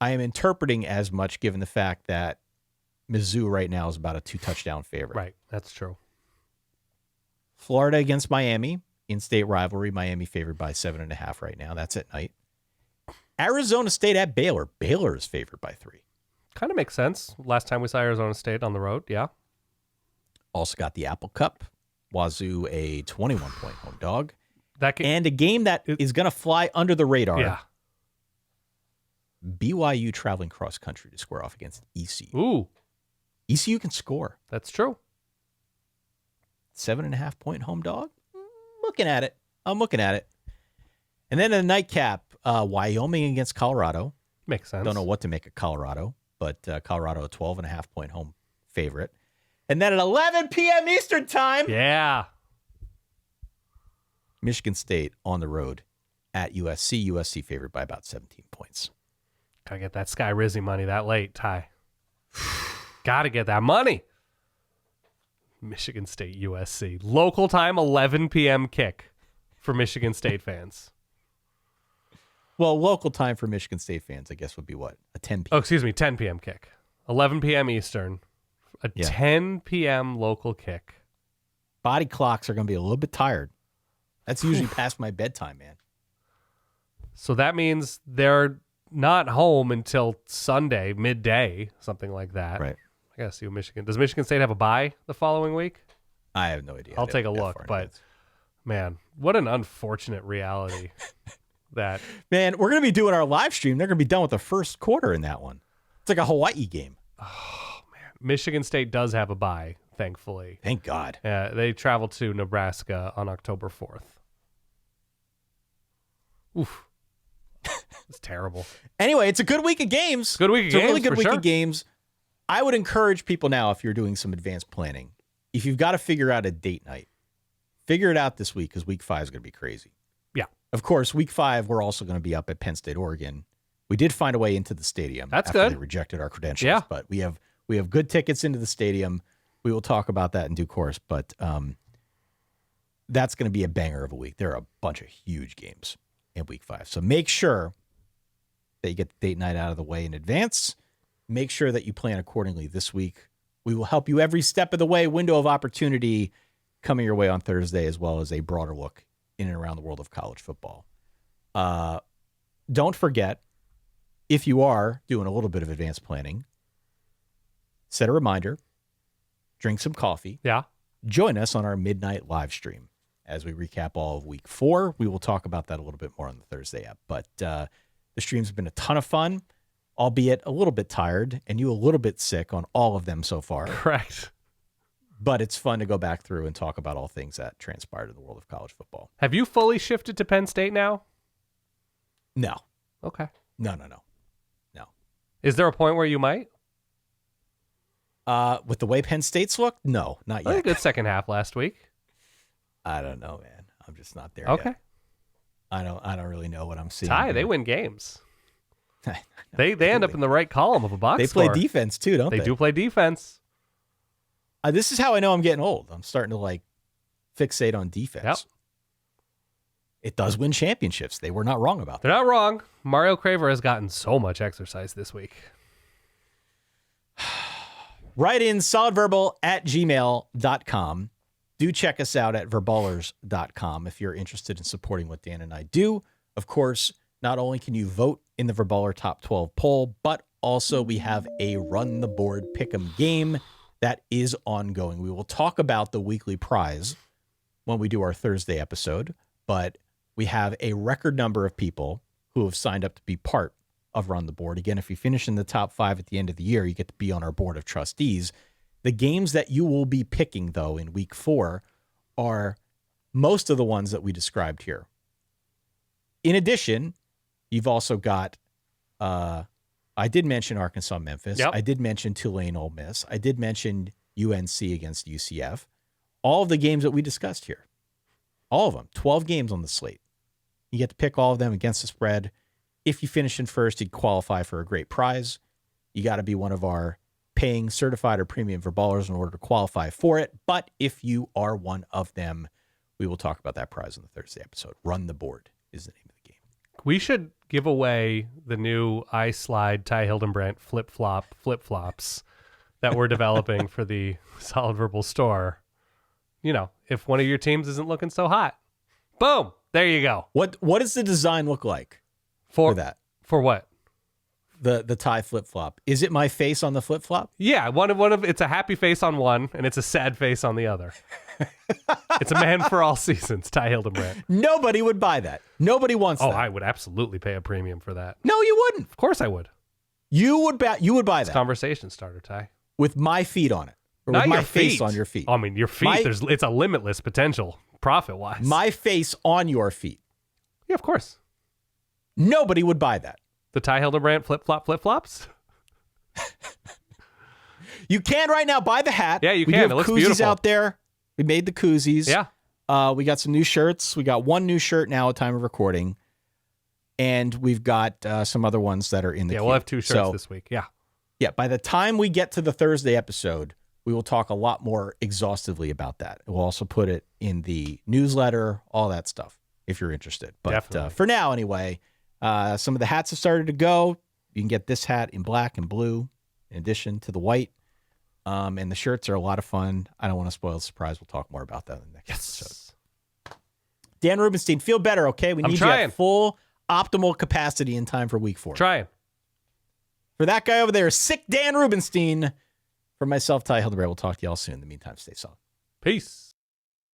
I am interpreting as much given the fact that Mizzou right now is about a 2-touchdown favorite. Right. That's true. Florida against Miami, in-state rivalry. Miami favored by 7.5 right now. That's at night. Arizona State at Baylor. Baylor is favored by 3. Kind of makes sense. Last time we saw Arizona State on the road. Yeah. Also got the Apple Cup. Wazoo a 21-point home dog. And a game that is going to fly under the radar. Yeah. BYU traveling cross-country to square off against ECU. Ooh. ECU can score. That's true. 7.5-point home dog? I'm looking at it. And then a nightcap, Wyoming against Colorado. Makes sense. Don't know what to make of Colorado, but Colorado a 12.5-point home favorite. And then at 11 p.m. Eastern time, yeah, Michigan State on the road at USC. USC favored by about 17 points. Gotta get that Sky Rizzy money that late, Ty. Gotta get that money. Michigan State, USC. Local time, 11 p.m. kick for Michigan State fans. Well, local time for Michigan State fans, I guess, would be what? A 10 p.m. Oh, excuse me, 10 p.m. kick. 11 p.m. Eastern. 10 p.m. local kick. Body clocks are going to be a little bit tired. That's usually past my bedtime, man. So that means they're not home until Sunday, midday, something like that. Right. I got to see what Michigan... Does Michigan State have a bye the following week? I have no idea. I'll take a look, but man, what an unfortunate reality that... Man, we're going to be doing our live stream. They're going to be done with the first quarter in that one. It's like a Hawaii game. Oh, man. Michigan State does have a bye, thankfully. Thank God. They travel to Nebraska on October 4th. Oof. It's terrible. Anyway, it's a good week of games. Good week of games. It's a really good week sure. of games. I would encourage people now, if you're doing some advanced planning, if you've got to figure out a date night, figure it out this week because week 5 is going to be crazy. Yeah. Of course, week 5, we're also going to be up at Penn State, Oregon. We did find a way into the stadium. That's after good. They rejected our credentials. Yeah. But we have good tickets into the stadium. We will talk about that in due course. But that's going to be a banger of a week. There are a bunch of huge games in week 5. So make sure that you get the date night out of the way in advance. Make sure that you plan accordingly this week. We will help you every step of the way. Window of opportunity coming your way on Thursday, as well as a broader look in and around the world of college football. Don't forget, if you are doing a little bit of advanced planning, set a reminder, drink some coffee. Yeah. Join us on our midnight live stream as we recap all of week 4. We will talk about that a little bit more on the Thursday app. But The stream's been a ton of fun, albeit a little bit tired, and you a little bit sick on all of them so far. Correct. But it's fun to go back through and talk about all things that transpired in the world of college football. Have you fully shifted to Penn State now? No. Okay. No. Is there a point where you might? With the way Penn State's looked, no, not I had a yet. good second half last week. I don't know, man. I'm just not there Okay. yet. I don't really know what I'm seeing. Ty, here. they win games. They end up in the right column of a box They play score. defense too, don't they? They do play defense. This is how I know I'm getting old. I'm starting to fixate on defense. Yep. It does win championships. They were not wrong about that. They're not wrong. Mario Craver has gotten so much exercise this week. Write in solidverbal@gmail.com. Do check us out at verballers.com if you're interested in supporting what Dan and I do. Of course, not only can you vote in the Verballer Top 12 poll, but also we have a Run the Board Pick'em game that is ongoing. We will talk about the weekly prize when we do our Thursday episode, but we have a record number of people who have signed up to be part of Run the Board. Again, if you finish in the top 5 at the end of the year, you get to be on our board of trustees. The games that you will be picking, though, in week 4 are most of the ones that we described here. In addition, you've also got, I did mention Arkansas, Memphis. Yep. I did mention Tulane, Ole Miss. I did mention UNC against UCF. All of the games that we discussed here. All of them. 12 games on the slate. You get to pick all of them against the spread. If you finish in first, you'd qualify for a great prize. You got to be one of our paying certified or premium Verballers in order to qualify for it. But if you are one of them, we will talk about that prize in the Thursday episode. Run the Board is the name of the game. We should give away the new iSlide Ty Hildenbrandt flip-flops that we're developing for the Solid Verbal store. You know, if one of your teams isn't looking so hot. Boom. There you go. What does the design look like For that? For what? The tie flip-flop. Is it my face on the flip-flop? Yeah, one of it's a happy face on one and it's a sad face on the other. It's a man for all seasons, Ty Hildenbrandt. Nobody would buy that. Nobody wants Oh, that. I would absolutely pay a premium for that. No, you wouldn't. Of course I would. You would buy that Conversation starter, Ty. with my feet on it. Or Not with my your face feet. on your feet. I mean, your feet, it's a limitless potential profit-wise. My face on your feet. Yeah, of course. Nobody would buy that. The Ty Hildenbrandt flip-flops? You can right now buy the hat. Yeah, you We can. do have It looks koozies beautiful. out there. We made the koozies. Yeah. We got some new shirts. We got one new shirt now at time of recording. And we've got some other ones that are in the Yeah, queue. we'll have 2 shirts So, this week. Yeah. yeah, by the time we get to the Thursday episode, we will talk a lot more exhaustively about that. We'll also put it in the newsletter, all that stuff, if you're interested. But Definitely. for now, anyway, some of the hats have started to go. You can get this hat in black and blue in addition to the white. And the shirts are a lot of fun. I don't want to spoil the surprise. We'll talk more about that in the next episode. Dan Rubenstein, feel better, okay? We I'm need you trying. at full optimal capacity in time for week 4. Trying. For that guy over there, sick Dan Rubenstein. For myself, Ty Hildebrand, we'll talk to y'all soon. In the meantime, stay solid. Peace.